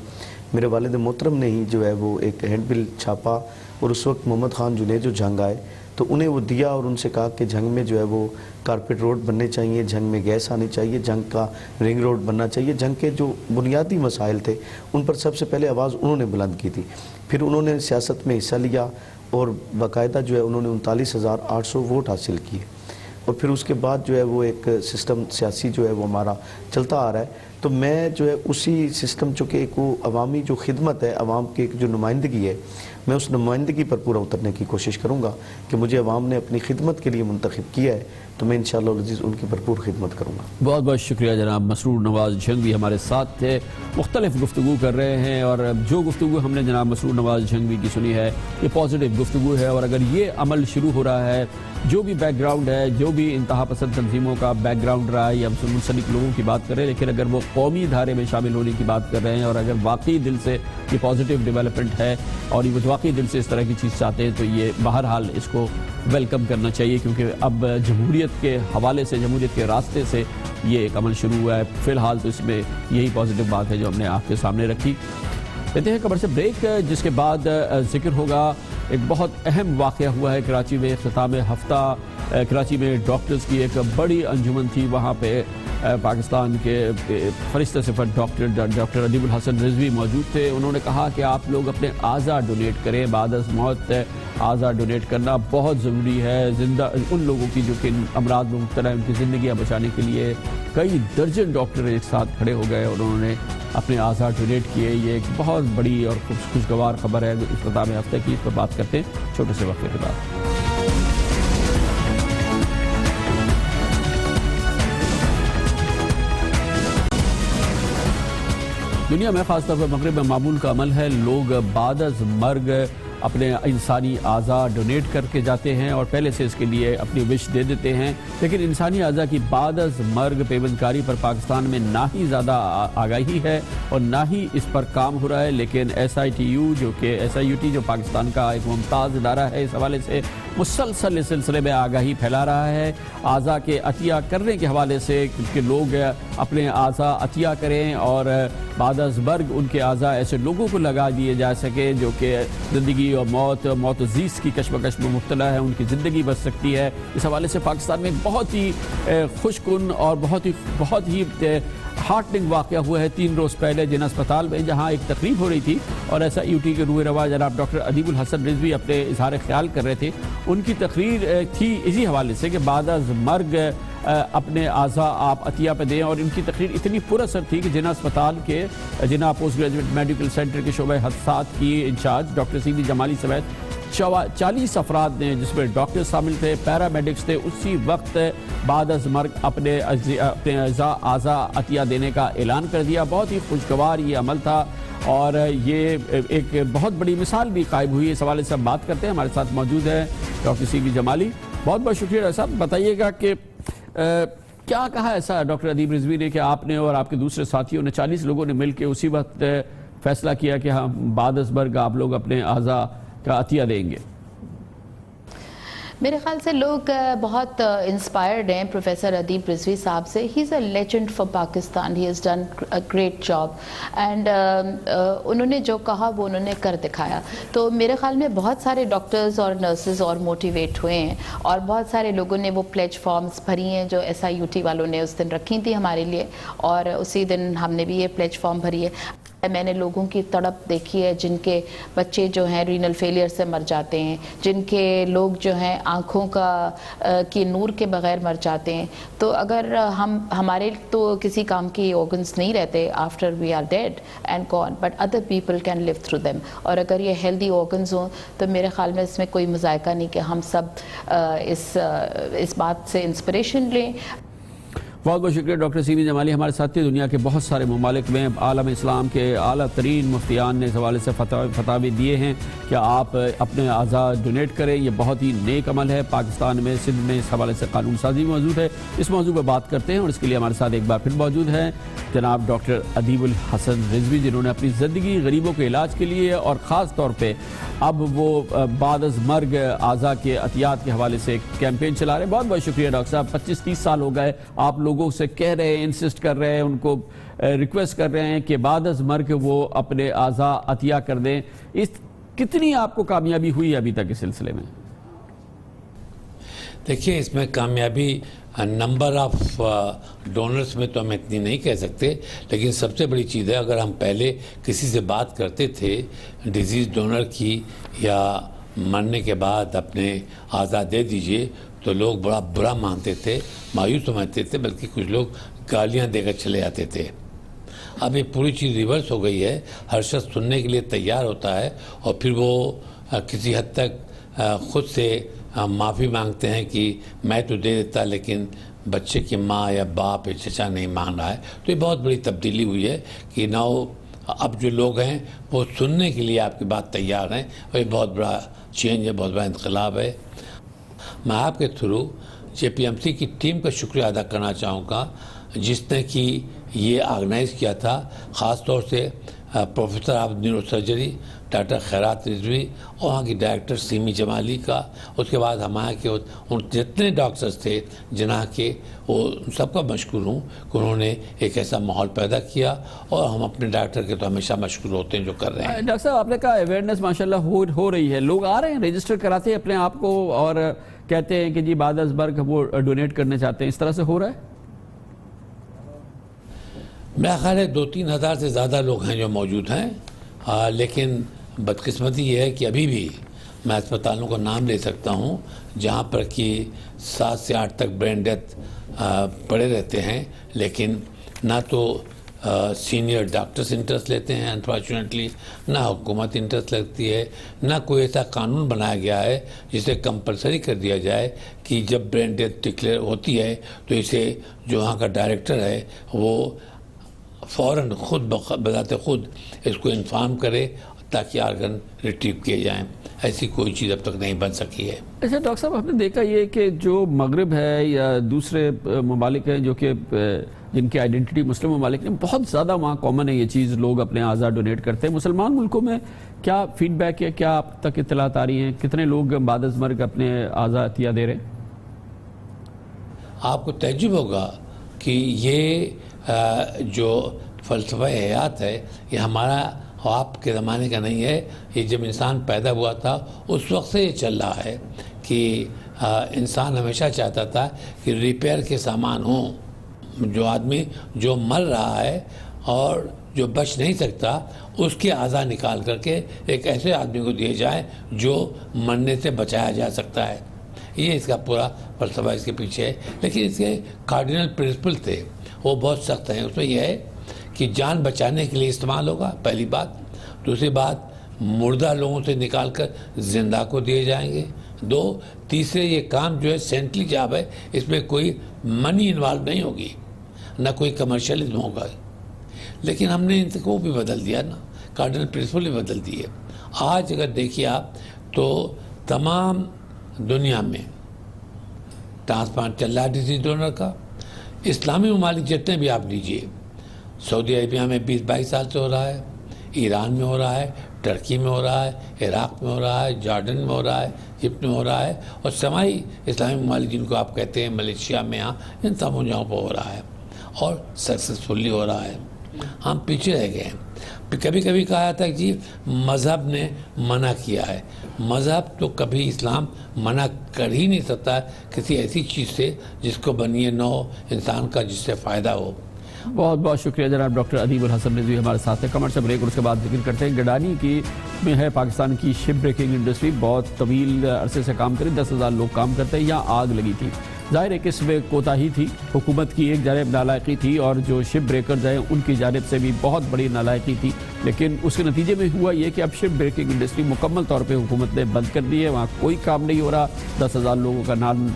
میرے والد محترم نے ہی جو ہے وہ ایک ہینڈ بل چھاپا، اور اس وقت محمد خان جنید جو جنگ آئے تو انہیں وہ دیا اور ان سے کہا کہ جنگ میں جو ہے وہ کارپیٹ روڈ بننے چاہیے، جنگ میں گیس آنی چاہیے، جنگ کا رنگ روڈ بننا چاہیے، جنگ کے جو بنیادی مسائل تھے ان پر سب سے پہلے آواز انہوں نے بلند کی تھی۔ پھر انہوں نے سیاست میں حصہ لیا اور باقاعدہ جو ہے انہوں نے 39,800 ووٹ حاصل کیے، اور پھر اس کے بعد جو ہے وہ ایک سسٹم سیاسی جو ہے وہ ہمارا چلتا آ رہا ہے۔ تو میں جو ہے اسی سسٹم چونکہ ایک وہ عوامی جو خدمت ہے، عوام کی ایک جو نمائندگی ہے، میں اس نمائندگی پر پورا اترنے کی کوشش کروں گا کہ مجھے عوام نے اپنی خدمت کے لیے منتخب کیا ہے تو میں انشاءاللہ العزیز ان کی بھرپور خدمت کروں گا۔ بہت بہت شکریہ جناب مسرور نواز جھنگوی ہمارے ساتھ تھے، مختلف گفتگو کر رہے ہیں، اور جو گفتگو ہم نے جناب مسرور نواز جھنگوی کی سنی ہے یہ پازیٹیو گفتگو ہے، اور اگر یہ عمل شروع ہو رہا ہے، جو بھی بیک گراؤنڈ ہے، جو بھی انتہا پسند تنظیموں کا بیک گراؤنڈ رہا ہے، یا ہم منسلک لوگوں کی بات کر رہے ہیں، لیکن اگر وہ قومی دھارے میں شامل ہونے کی بات کر رہے ہیں، اور اگر واقعی دل سے یہ پازیٹیو ڈیولپمنٹ ہے اور یہ واقعی دل سے اس طرح کی چیز چاہتے ہیں، تو یہ بہرحال اس کو ویلکم کرنا چاہیے، کیونکہ اب جمہوریت کے حوالے سے، جمہوریت کے راستے سے یہ ایک عمل شروع ہوا ہے۔ فی الحال تو اس میں یہی پازیٹیو بات ہے جو ہم نے آپ کے سامنے رکھی۔ لیتے ہیں خبر سے بریک، جس کے بعد ذکر ہوگا ایک بہت اہم واقعہ ہوا ہے کراچی میں اختتام ہفتہ۔ کراچی میں ڈاکٹرز کی ایک بڑی انجمن تھی، وہاں پہ پاکستان کے فرشتہ صفت ڈاکٹر ادیب الحسن رضوی موجود تھے۔ انہوں نے کہا کہ آپ لوگ اپنے اعضاء ڈونیٹ کریں، بعد از موت اعضاء ڈونیٹ کرنا بہت ضروری ہے۔ زندہ ان لوگوں کی جو کہ امراض میں مبتلا ہیں ان کی زندگیاں بچانے کے لیے کئی درجن ڈاکٹر ایک ساتھ کھڑے ہو گئے اور انہوں نے اپنے اعضاء ڈونیٹ کیے۔ یہ ایک بہت بڑی اور خوشگوار خبر ہے اختتام ہفتہ کی، اس پر بات کرتے ہیں چھوٹے سے وقفے کے بعد۔ دنیا میں خاص طور پر مغرب میں معمول کا عمل ہے، لوگ بعد از مرگ اپنے انسانی اعضاء ڈونیٹ کر کے جاتے ہیں اور پہلے سے اس کے لیے اپنی وش دے دیتے ہیں، لیکن انسانی اعضاء کی بعد از مرگ پیوند کاری پر پاکستان میں نہ ہی زیادہ آگاہی ہے اور نہ ہی اس پر کام ہو رہا ہے، لیکن SIUT جو پاکستان کا ایک ممتاز ادارہ ہے، اس حوالے سے مسلسل اس سلسلے میں آگاہی پھیلا رہا ہے اعضاء کے عطیہ کرنے کے حوالے سے کہ لوگ اپنے اعضاء عطیہ کریں اور بعد از مرگ ان کے اعضاء ایسے لوگوں کو لگا دیے جا سکے جو کہ زندگی اور موت و زیست کی کشمکش میں مبتلا ہے، ان کی زندگی بچ سکتی ہے۔ اس حوالے سے پاکستان میں بہت ہی خوش کن اور بہت ہی ہارٹنگ واقعہ ہوا ہے 3 روز پہلے جن اسپتال میں، جہاں ایک تقریب ہو رہی تھی اور SIUT کے روح رواں جناب ڈاکٹر ادیب الحسن رضوی اپنے اظہار خیال کر رہے تھے۔ ان کی تقریر تھی اسی حوالے سے کہ بعد از مرگ اپنے اعضاء آپ عطیہ پہ دیں، اور ان کی تقریر اتنی پر اثر تھی کہ جناح اسپتال کے جناح پوسٹ گریجویٹ میڈیکل سینٹر کے شعبہ حادثات کی انچارج ڈاکٹر سیدی جمالی سمیت 40 افراد نے، جس میں ڈاکٹر شامل تھے، پیرامیڈکس تھے، اسی وقت بعد از مرگ اپنے اعضاء عطیہ دینے کا اعلان کر دیا۔ بہت ہی خوشگوار یہ عمل تھا اور یہ ایک بہت بڑی مثال بھی قائم ہوئی۔ اس حوالے سے ہم بات کرتے ہیں، ہمارے ساتھ موجود ہے ڈاکٹر سیدی جمالی۔ بہت بہت شکریہ ڈاکٹر صاحب، بتائیے گا کہ کیا کہا ایسا ڈاکٹر ادیب رضوی نے کہ آپ نے اور آپ کے دوسرے ساتھیوں نے 40 لوگوں نے مل کے اسی وقت فیصلہ کیا کہ ہم بعد از مرگ آپ لوگ اپنے اعضاء کا عطیہ دیں گے؟ میرے خیال سے لوگ بہت انسپائرڈ ہیں پروفیسر ادیب رضوی صاحب سے. He is a legend for Pakistan. He has done a great job and انہوں نے جو کہا وہ انہوں نے کر دکھایا. تو میرے خیال میں بہت سارے ڈاکٹرز اور نرسز اور موٹیویٹ ہوئے ہیں اور بہت سارے لوگوں نے وہ پلیج فارمز بھری ہیں جو SIUT والوں نے اس دن رکھی تھی ہمارے لیے, اور اسی دن ہم نے بھی یہ پلیج فارم بھری ہے. میں نے لوگوں کی تڑپ دیکھی ہے جن کے بچے جو ہیں رینل فیلئر سے مر جاتے ہیں, جن کے لوگ جو ہیں آنکھوں کی نور کے بغیر مر جاتے ہیں. تو اگر ہمارے تو کسی کام کی آرگنز نہیں رہتے after we are dead and gone, but other people can live through them. اور اگر یہ ہیلدی آرگنز ہوں تو میرے خیال میں اس میں کوئی مذائقہ نہیں کہ ہم سب اس بات سے انسپریشن لیں. بہت بہت شکریہ ڈاکٹر سیمی جمالی. ہمارے ساتھی دنیا کے بہت سارے ممالک میں عالم اسلام کے اعلیٰ ترین مفتیان نے اس حوالے سے فتاوی دیے ہیں کہ آپ اپنے اعضاء ڈونیٹ کریں. یہ بہت ہی نیک عمل ہے. پاکستان میں سندھ میں اس حوالے سے قانون سازی موجود ہے. اس موضوع پہ بات کرتے ہیں اور اس کے لیے ہمارے ساتھ ایک بار پھر موجود ہیں جناب ڈاکٹر ادیب الحسن رضوی, جنہوں نے اپنی زندگی غریبوں کے علاج کے لیے اور خاص طور پہ اب وہ بعد از مرگ اعضاء کے عطیات کے حوالے سے ایک کیمپین چلا رہے ہیں. بہت بہت شکریہ ڈاکٹر صاحب. 25-30 سال ہو گئے آپ لوگوں سے کہہ رہے ہیں, انسسٹ کر رہے ہیں, ان کو ریکویسٹ کر رہے ہیں کہ بعد از مرگ وہ اپنے اعضاء عطیہ کر دیں. کتنی آپ کو کامیابی ہوئی ابھی تک اس سلسلے میں؟ دیکھیے اس میں کامیابی نمبر آف ڈونرز میں تو ہم اتنی نہیں کہہ سکتے, لیکن سب سے بڑی چیز ہے اگر ہم پہلے کسی سے بات کرتے تھے ڈیزیز ڈونر کی یا مرنے کے بعد اپنے اعضاء دے دیجئے تو لوگ بڑا برا مانتے تھے, مایوس سمجھتے تھے, بلکہ کچھ لوگ گالیاں دے کر چلے جاتے تھے. اب یہ پوری چیز ریورس ہو گئی ہے. ہر شخص سننے کے لیے تیار ہوتا ہے اور پھر وہ کسی حد تک خود سے معافی مانگتے ہیں کہ میں تو دے دیتا لیکن بچے کی ماں یا باپ یا چچا نہیں مان رہا ہے. تو یہ بہت بڑی تبدیلی ہوئی ہے کہ ناؤ اب جو لوگ ہیں وہ سننے کے لیے آپ کی بات تیار ہیں, اور یہ بہت بڑا چینج ہے, بہت بڑا انقلاب ہے. میں آپ کے تھرو JPMC کی ٹیم کا شکریہ ادا کرنا چاہوں گا جس نے کہ یہ آرگنائز کیا تھا, خاص طور سے professor of neuro surgery doctor خیرات رضوی اور وہاں کی ڈائریکٹر سیمی جمالی کا. اس کے بعد ہمارے کے ان جتنے ڈاکٹرز تھے جناح کے, وہ سب کا مشکور ہوں کہ انہوں نے ایک ایسا ماحول پیدا کیا, اور ہم اپنے ڈاکٹر کے تو ہمیشہ مشکور ہوتے ہیں جو کر رہے ہیں. ڈاکٹر صاحب آپ نے کہا اویئرنیس ماشاءاللہ ہو رہی ہے, لوگ آ رہے ہیں رجسٹر کراتے ہیں اپنے آپ کو اور کہتے ہیں کہ جی بعد از مرگ وہ ڈونیٹ کرنے چاہتے ہیں. اس طرح سے ہو رہا ہے؟ میرا خیال ہے 2-3 ہزار سے زیادہ لوگ ہیں جو موجود ہیں, لیکن بدقسمتی یہ ہے کہ ابھی بھی میں اسپتالوں کا نام لے سکتا ہوں جہاں پر کہ 7 سے 8 تک برین ڈیتھ پڑے رہتے ہیں, لیکن نہ تو سینئر ڈاکٹرز انٹرسٹ لیتے ہیں انفارچونیٹلی, نہ حکومت انٹرسٹ لگتی ہے, نہ کوئی ایسا قانون بنایا گیا ہے جسے کمپلسری کر دیا جائے کہ جب برین ڈیتھ ڈکلیئر ہوتی ہے تو اسے جو وہاں کا ڈائریکٹر ہے وہ فوراً خود بذات خود اس کو انفارم کرے تاکہ آرگن ریٹریو کیے جائیں. ایسی کوئی چیز اب تک نہیں بن سکی ہے. اچھا ڈاکٹر صاحب آپ نے دیکھا یہ کہ جو مغرب ہے یا دوسرے ممالک ہیں جو کہ جن کی آئیڈینٹی مسلم ممالک ہیں, بہت زیادہ وہاں کامن ہے یہ چیز, لوگ اپنے اعضاء ڈونیٹ کرتے ہیں. مسلمان ملکوں میں کیا فیڈ بیک ہے, کیا آپ تک اطلاعات آ رہی ہیں, کتنے لوگ بعد از مرگ اپنے اعضاء عطیہ دے رہے ہیں؟ آپ کو تعجب ہوگا کہ یہ جو فلسفہ حیات ہے یہ ہمارا آپ کے زمانے کا نہیں ہے. یہ جب انسان پیدا ہوا تھا اس وقت سے یہ چل رہا ہے کہ انسان ہمیشہ چاہتا تھا کہ ریپیئر کے سامان ہوں. جو آدمی جو مر رہا ہے اور جو بچ نہیں سکتا اس کے اعضاء نکال کر کے ایک ایسے آدمی کو دیے جائیں جو مرنے سے بچایا جا سکتا ہے. یہ اس کا پورا فلسفہ اس کے پیچھے ہے. لیکن اس کے کارڈینل پرنسپل تھے وہ بہت سخت ہیں. اس میں یہ ہے کہ جان بچانے کے لیے استعمال ہوگا, پہلی بات. دوسری بات مردہ لوگوں سے نکال کر زندہ کو دیے جائیں گے. 2 تیسرے یہ کام جو ہے سینٹرلی جاب ہے, اس میں کوئی منی انوالو نہیں ہوگی, نہ کوئی کمرشلزم ہوگا. لیکن ہم نے ان کو بھی بدل دیا نا, کارڈینل پرنسپل بھی بدل دیے. آج اگر دیکھیے آپ تو تمام دنیا میں ٹرانسپلانٹ چل رہا ہے ڈیزیز ڈونر کا. اسلامی ممالک جتنے بھی آپ لیجئے, سعودی عربیہ میں 20-22 سال سے ہو رہا ہے, ایران میں ہو رہا ہے, ٹرکی میں ہو رہا ہے، عراق میں ہو رہا ہے، جارڈن میں ہو رہا ہے، ایجپٹ میں ہو رہا ہے، اور سمائی اسلامی ممالک جن کو آپ کہتے ہیں ملیشیا میں، ان تمام جگہوں پہ ہو رہا ہے اور سکسیسفلی ہو رہا ہے. ہم پیچھے رہ گئے ہیں. کبھی کبھی کہا جاتا ہے کہ جی مذہب نے منع کیا ہے. مذہب تو کبھی اسلام منع کر ہی نہیں سکتا کسی ایسی چیز سے جس کو بنی نو انسان کا جس سے فائدہ ہو. بہت بہت شکریہ جناب ڈاکٹر ادیب الحسن رضوی ہمارے ساتھ ہے. کمرشل بریک اور اس کے بعد ذکر کرتے ہیں گڈانی کی میں ہے پاکستان کی شپ بریکنگ انڈسٹری. بہت طویل عرصے سے کام کری، 10,000 لوگ کام کرتے ہیں. یہاں آگ لگی تھی. ظاہر ہے کہ اس میں کوتاہی تھی، حکومت کی ایک جانب نالائقی تھی اور جو شپ بریکرز ہیں ان کی جانب سے بھی بہت بڑی نالائقی تھی. لیکن اس کے نتیجے میں ہوا یہ کہ اب شپ بریکنگ انڈسٹری مکمل طور پہ حکومت نے بند کر دی ہے. وہاں کوئی کام نہیں ہو رہا. 10,000 لوگوں کا نام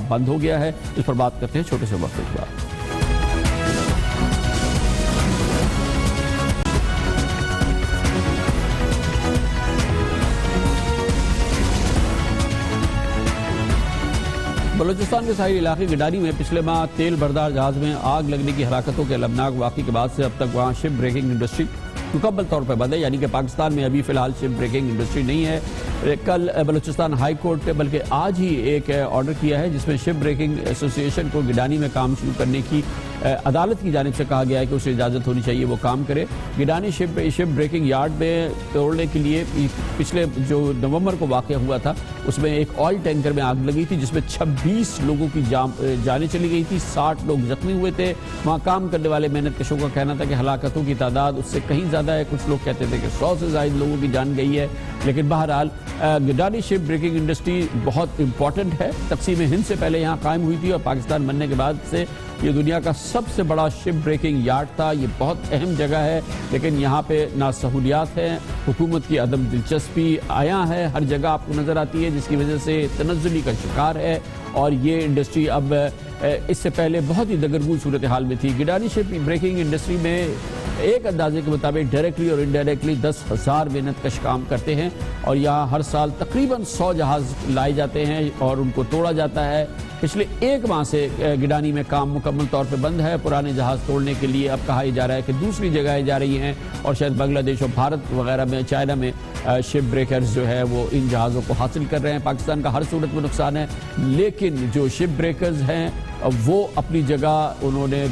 بند ہو گیا ہے. اس پر بات کرتے ہیں چھوٹے سے وقت کے بعد. بلوچستان کے ساحلی علاقے گڈانی میں پچھلے ماہ تیل بردار جہاز میں آگ لگنے کی ہلاکتوں کے المناک واقعے کے بعد سے اب تک وہاں شپ بریکنگ انڈسٹری مکمل طور پر بند ہے. یعنی کہ پاکستان میں ابھی فی الحال شپ بریکنگ انڈسٹری نہیں ہے. کل بلوچستان ہائی کورٹ بلکہ آج ہی ایک آرڈر کیا ہے جس میں شپ بریکنگ ایسوسی ایشن کو گڈانی میں کام شروع کرنے کی عدالت کی جانب سے کہا گیا ہے کہ اسے اجازت ہونی چاہیے وہ کام کرے. گڈانی شپ بریکنگ یارڈ میں توڑنے کے لیے پچھلے جو نومبر کو واقعہ ہوا تھا اس میں ایک آئل ٹینکر میں آگ لگی تھی جس میں 26 لوگوں کی جانیں چلی گئی تھی. 60 لوگ زخمی ہوئے تھے. وہاں کام کرنے والے محنت کشوں کا کہنا تھا کہ ہلاکتوں کی تعداد اس سے کہیں زیادہ ہے. کچھ لوگ کہتے تھے کہ 100 سے زائد لوگوں کی جان گئی ہے. لیکن بہرحال گڈانی شپ بریکنگ انڈسٹری بہت امپورٹنٹ ہے. تقسیم ہند سے پہلے یہاں قائم ہوئی تھی اور پاکستان بننے کے بعد سے یہ دنیا کا سب سے بڑا شپ بریکنگ یارڈ تھا. یہ بہت اہم جگہ ہے لیکن یہاں پہ نہ سہولیات ہیں، حکومت کی عدم دلچسپی آیا ہے ہر جگہ آپ کو نظر آتی ہے جس کی وجہ سے تنزلی کا شکار ہے. اور یہ انڈسٹری اب اس سے پہلے بہت ہی دگرگوں صورتحال میں تھی. گڈانی شپ بریکنگ انڈسٹری میں ایک اندازے کے مطابق ڈائریکٹلی اور انڈائریکٹلی 10,000 محنت کش کام کرتے ہیں اور یہاں ہر سال تقریباً 100 جہاز لائے جاتے ہیں اور ان کو توڑا جاتا ہے. پچھلے ایک ماہ سے گڈانی میں کام مکمل طور پہ بند ہے. پرانے جہاز توڑنے کے لیے اب کہا جا رہا ہے کہ دوسری جگہیں جا رہی ہیں اور شاید بنگلہ دیش اور بھارت وغیرہ میں، چائنا میں شپ بریکرز جو ہے وہ ان جہازوں کو حاصل کر رہے ہیں. پاکستان کا ہر صورت میں نقصان ہے لیکن جو شپ بریکرز ہیں وہ اپنی جگہ انہوں نے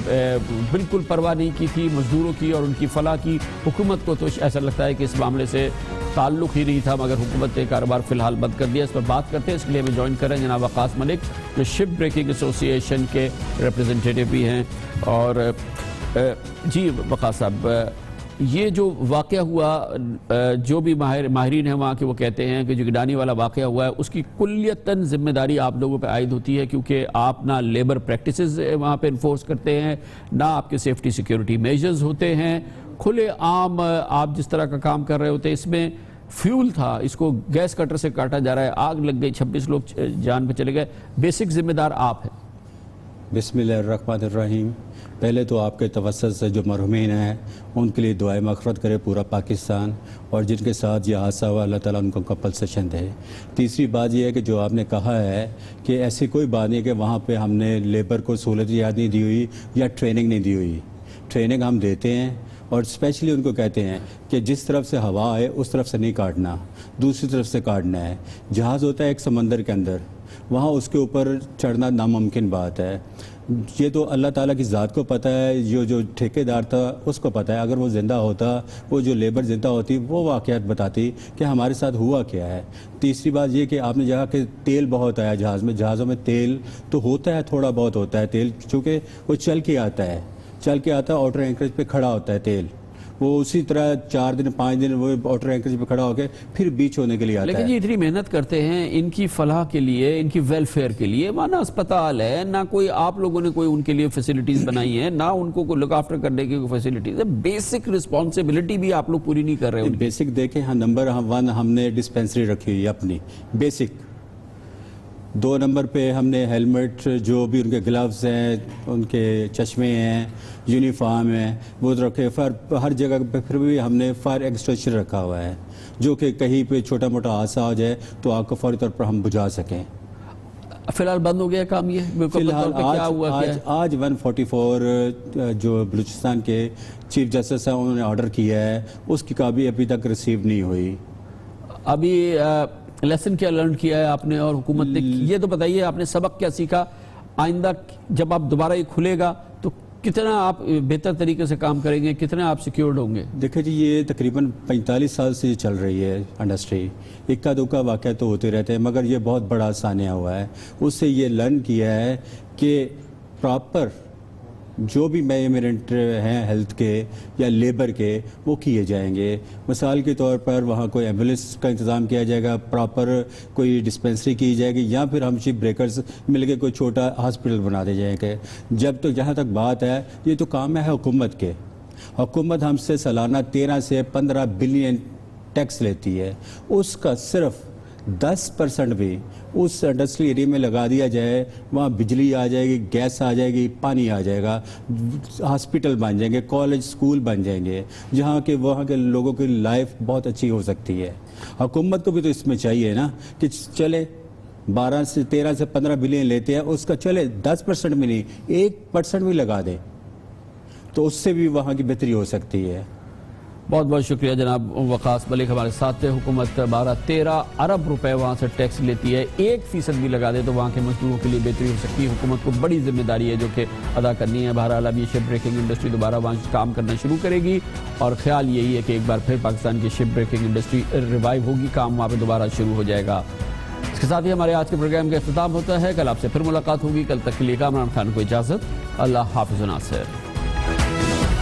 بالکل پرواہ نہیں کی تھی مزدوروں کی اور ان کی فلاح کی. حکومت کو تو ایسا لگتا ہے کہ اس معاملے سے تعلق ہی نہیں تھا مگر حکومت نے کاروبار فی الحال بند کر دیا. اس پر بات کرتے ہیں. اس کے لیے ہمیں جوائن کر رہے ہیں جناب وقاص ملک جو شپ بریکنگ ایسوسی ایشن کے ریپریزنٹیٹیو بھی ہیں. اور جی وقاص صاحب، یہ جو واقعہ ہوا جو بھی ماہرین ہیں وہاں کے وہ کہتے ہیں کہ جو گڈانی والا واقعہ ہوا ہے اس کی کلیتاً ذمہ داری آپ لوگوں پہ عائد ہوتی ہے کیونکہ آپ نہ لیبر پریکٹسز وہاں پہ انفورس کرتے ہیں نہ آپ کے سیفٹی سیکیورٹی میجرز ہوتے ہیں. کھلے عام آپ جس طرح کا کام کر رہے ہوتے ہیں. اس میں فیول تھا، اس کو گیس کٹر سے کاٹا جا رہا ہے، آگ لگ گئی، 26 لوگ جان پہ چلے گئے. بیسک ذمہ دار آپ ہیں. بسم اللہ الرحمن الرحیم. پہلے تو آپ کے توسط سے جو مرحومین ہیں ان کے لیے دعائیں مغفرت کرے پورا پاکستان، اور جن کے ساتھ یہ حادثہ ہوا اللہ تعالیٰ ان کو کمپنسیشن دے. تیسری بات یہ ہے کہ جو آپ نے کہا ہے کہ ایسی کوئی بات نہیں کہ وہاں پہ ہم نے لیبر کو سہولت یاد نہیں دی ہوئی یا ٹریننگ نہیں دی ہوئی. ٹریننگ ہم دیتے ہیں اور اسپیشلی ان کو کہتے ہیں کہ جس طرف سے ہوا آئے اس طرف سے نہیں کاٹنا، دوسری طرف سے کاٹنا ہے. جہاز ہوتا ہے ایک سمندر کے اندر، وہاں اس کے اوپر چڑھنا ناممکن بات ہے. یہ تو اللہ تعالیٰ کی ذات کو پتہ ہے، جو ٹھیکیدار تھا اس کو پتہ ہے. اگر وہ زندہ ہوتا، وہ جو لیبر زندہ ہوتی، وہ واقعات بتاتی کہ ہمارے ساتھ ہوا کیا ہے. تیسری بات یہ کہ آپ نے کہا کہ تیل بہت آیا جہاز میں. جہازوں میں تیل تو ہوتا ہے، تھوڑا بہت ہوتا ہے تیل، چونکہ وہ چل کے آتا ہے آؤٹر اینکریج پہ کھڑا ہوتا ہے تیل. وہ اسی طرح 4 دن 5 دن وہ آؤٹر اینکریج پہ کھڑا ہو کے پھر بیچ ہونے کے لیے آتا ہے. لیکن یہ اتنی محنت کرتے ہیں ان کی فلاح کے لیے، ان کی ویلفیئر کے لیے. وہاں نہ اسپتال ہے، نہ کوئی آپ لوگوں نے کوئی ان کے لیے فیسلٹیز بنائی ہیں، نہ ان کو کوئی لک آفٹر کرنے کی کوئی فیسلٹیز ہے. بیسک رسپانسبلٹی بھی آپ لوگ پوری نہیں کر رہے ہیں. بیسک دیکھیں ہاں، نمبر 1 ہم نے ڈسپینسری رکھی ہوئی ہے اپنی بیسک. 2 نمبر پہ ہم نے ہیلمٹ، جو بھی ان کے گلوز ہیں، ان کے چشمے ہیں، یونیفارم ہیں، وہ رکھے. ہر جگہ پہ پھر بھی ہم نے فائر ایکسٹینشن رکھا ہوا ہے جو کہ کہیں پہ چھوٹا موٹا حادثہ ہو جائے تو آگ کو فوری طور پر ہم بجھا سکیں. فی الحال بند ہو گیا کام یہ فی الحال آج 144 جو بلوچستان کے چیف جسٹس ہیں انہوں نے آرڈر کیا ہے اس کی کاپی ابھی تک ریسیو نہیں ہوئی. ابھی لیسن کیا لرن کیا ہے آپ نے اور حکومت نے, یہ تو بتائیے آپ نے سبق کیا سیکھا, آئندہ جب آپ دوبارہ یہ کھلے گا تو کتنا آپ بہتر طریقے سے کام کریں گے, کتنا آپ سیکیورڈ ہوں گے؟ دیکھیں جی یہ تقریباً 45 سال سے چل رہی ہے انڈسٹری, اکا دکا واقعہ تو ہوتے رہتے ہیں مگر یہ بہت بڑا آسانیہ ہوا ہے. اس سے یہ لرن کیا ہے کہ پراپر جو بھی میجرمنٹ ہیں ہیلتھ کے یا لیبر کے وہ کیے جائیں گے. مثال کے طور پر وہاں کوئی ایمبولینس کا انتظام کیا جائے گا, پراپر کوئی ڈسپنسری کی جائے گی, یا پھر ہم شپ بریکرز مل کے کوئی چھوٹا ہاسپٹل بنا دے جائیں گے. جب تو جہاں تک بات ہے یہ تو کام ہے حکومت کے. حکومت ہم سے سالانہ 13 سے 15 بلین ٹیکس لیتی ہے, اس کا صرف 10% بھی اس انڈسٹری ایریا میں لگا دیا جائے, وہاں بجلی آ جائے گی, گیس آ جائے گی, پانی آ جائے گا, ہاسپٹل بن جائیں گے, کالج سکول بن جائیں گے, جہاں کہ وہاں کے لوگوں کی لائف بہت اچھی ہو سکتی ہے. حکومت کو بھی تو اس میں چاہیے نا کہ چلے 12 سے 13 سے 15 بلین لیتے ہیں, اس کا چلے 10% بھی نہیں 1% بھی لگا دے تو اس سے بھی وہاں کی بہتری ہو سکتی ہے. بہت بہت شکریہ جناب وقاص ملک ہمارے ساتھ تھے. حکومت 12-13 ارب روپے وہاں سے ٹیکس لیتی ہے, 1% بھی لگا دے تو وہاں کے مزدوروں کے لیے بہتری ہو سکتی ہے. حکومت کو بڑی ذمہ داری ہے جو کہ ادا کرنی ہے. بہرحال اب یہ شپ بریکنگ انڈسٹری دوبارہ وہاں کام کرنا شروع کرے گی اور خیال یہی ہے کہ ایک بار پھر پاکستان کی شپ بریکنگ انڈسٹری ریوائیو ہوگی, کام وہاں پہ دوبارہ شروع ہو جائے گا. اس کے ساتھ ہی ہمارے آج کے پروگرام کا اختتام ہوتا ہے. کل آپ سے پھر ملاقات ہوگی. کل تک کے لیے کامران خان کو اجازت. اللہ حافظ و ناصر.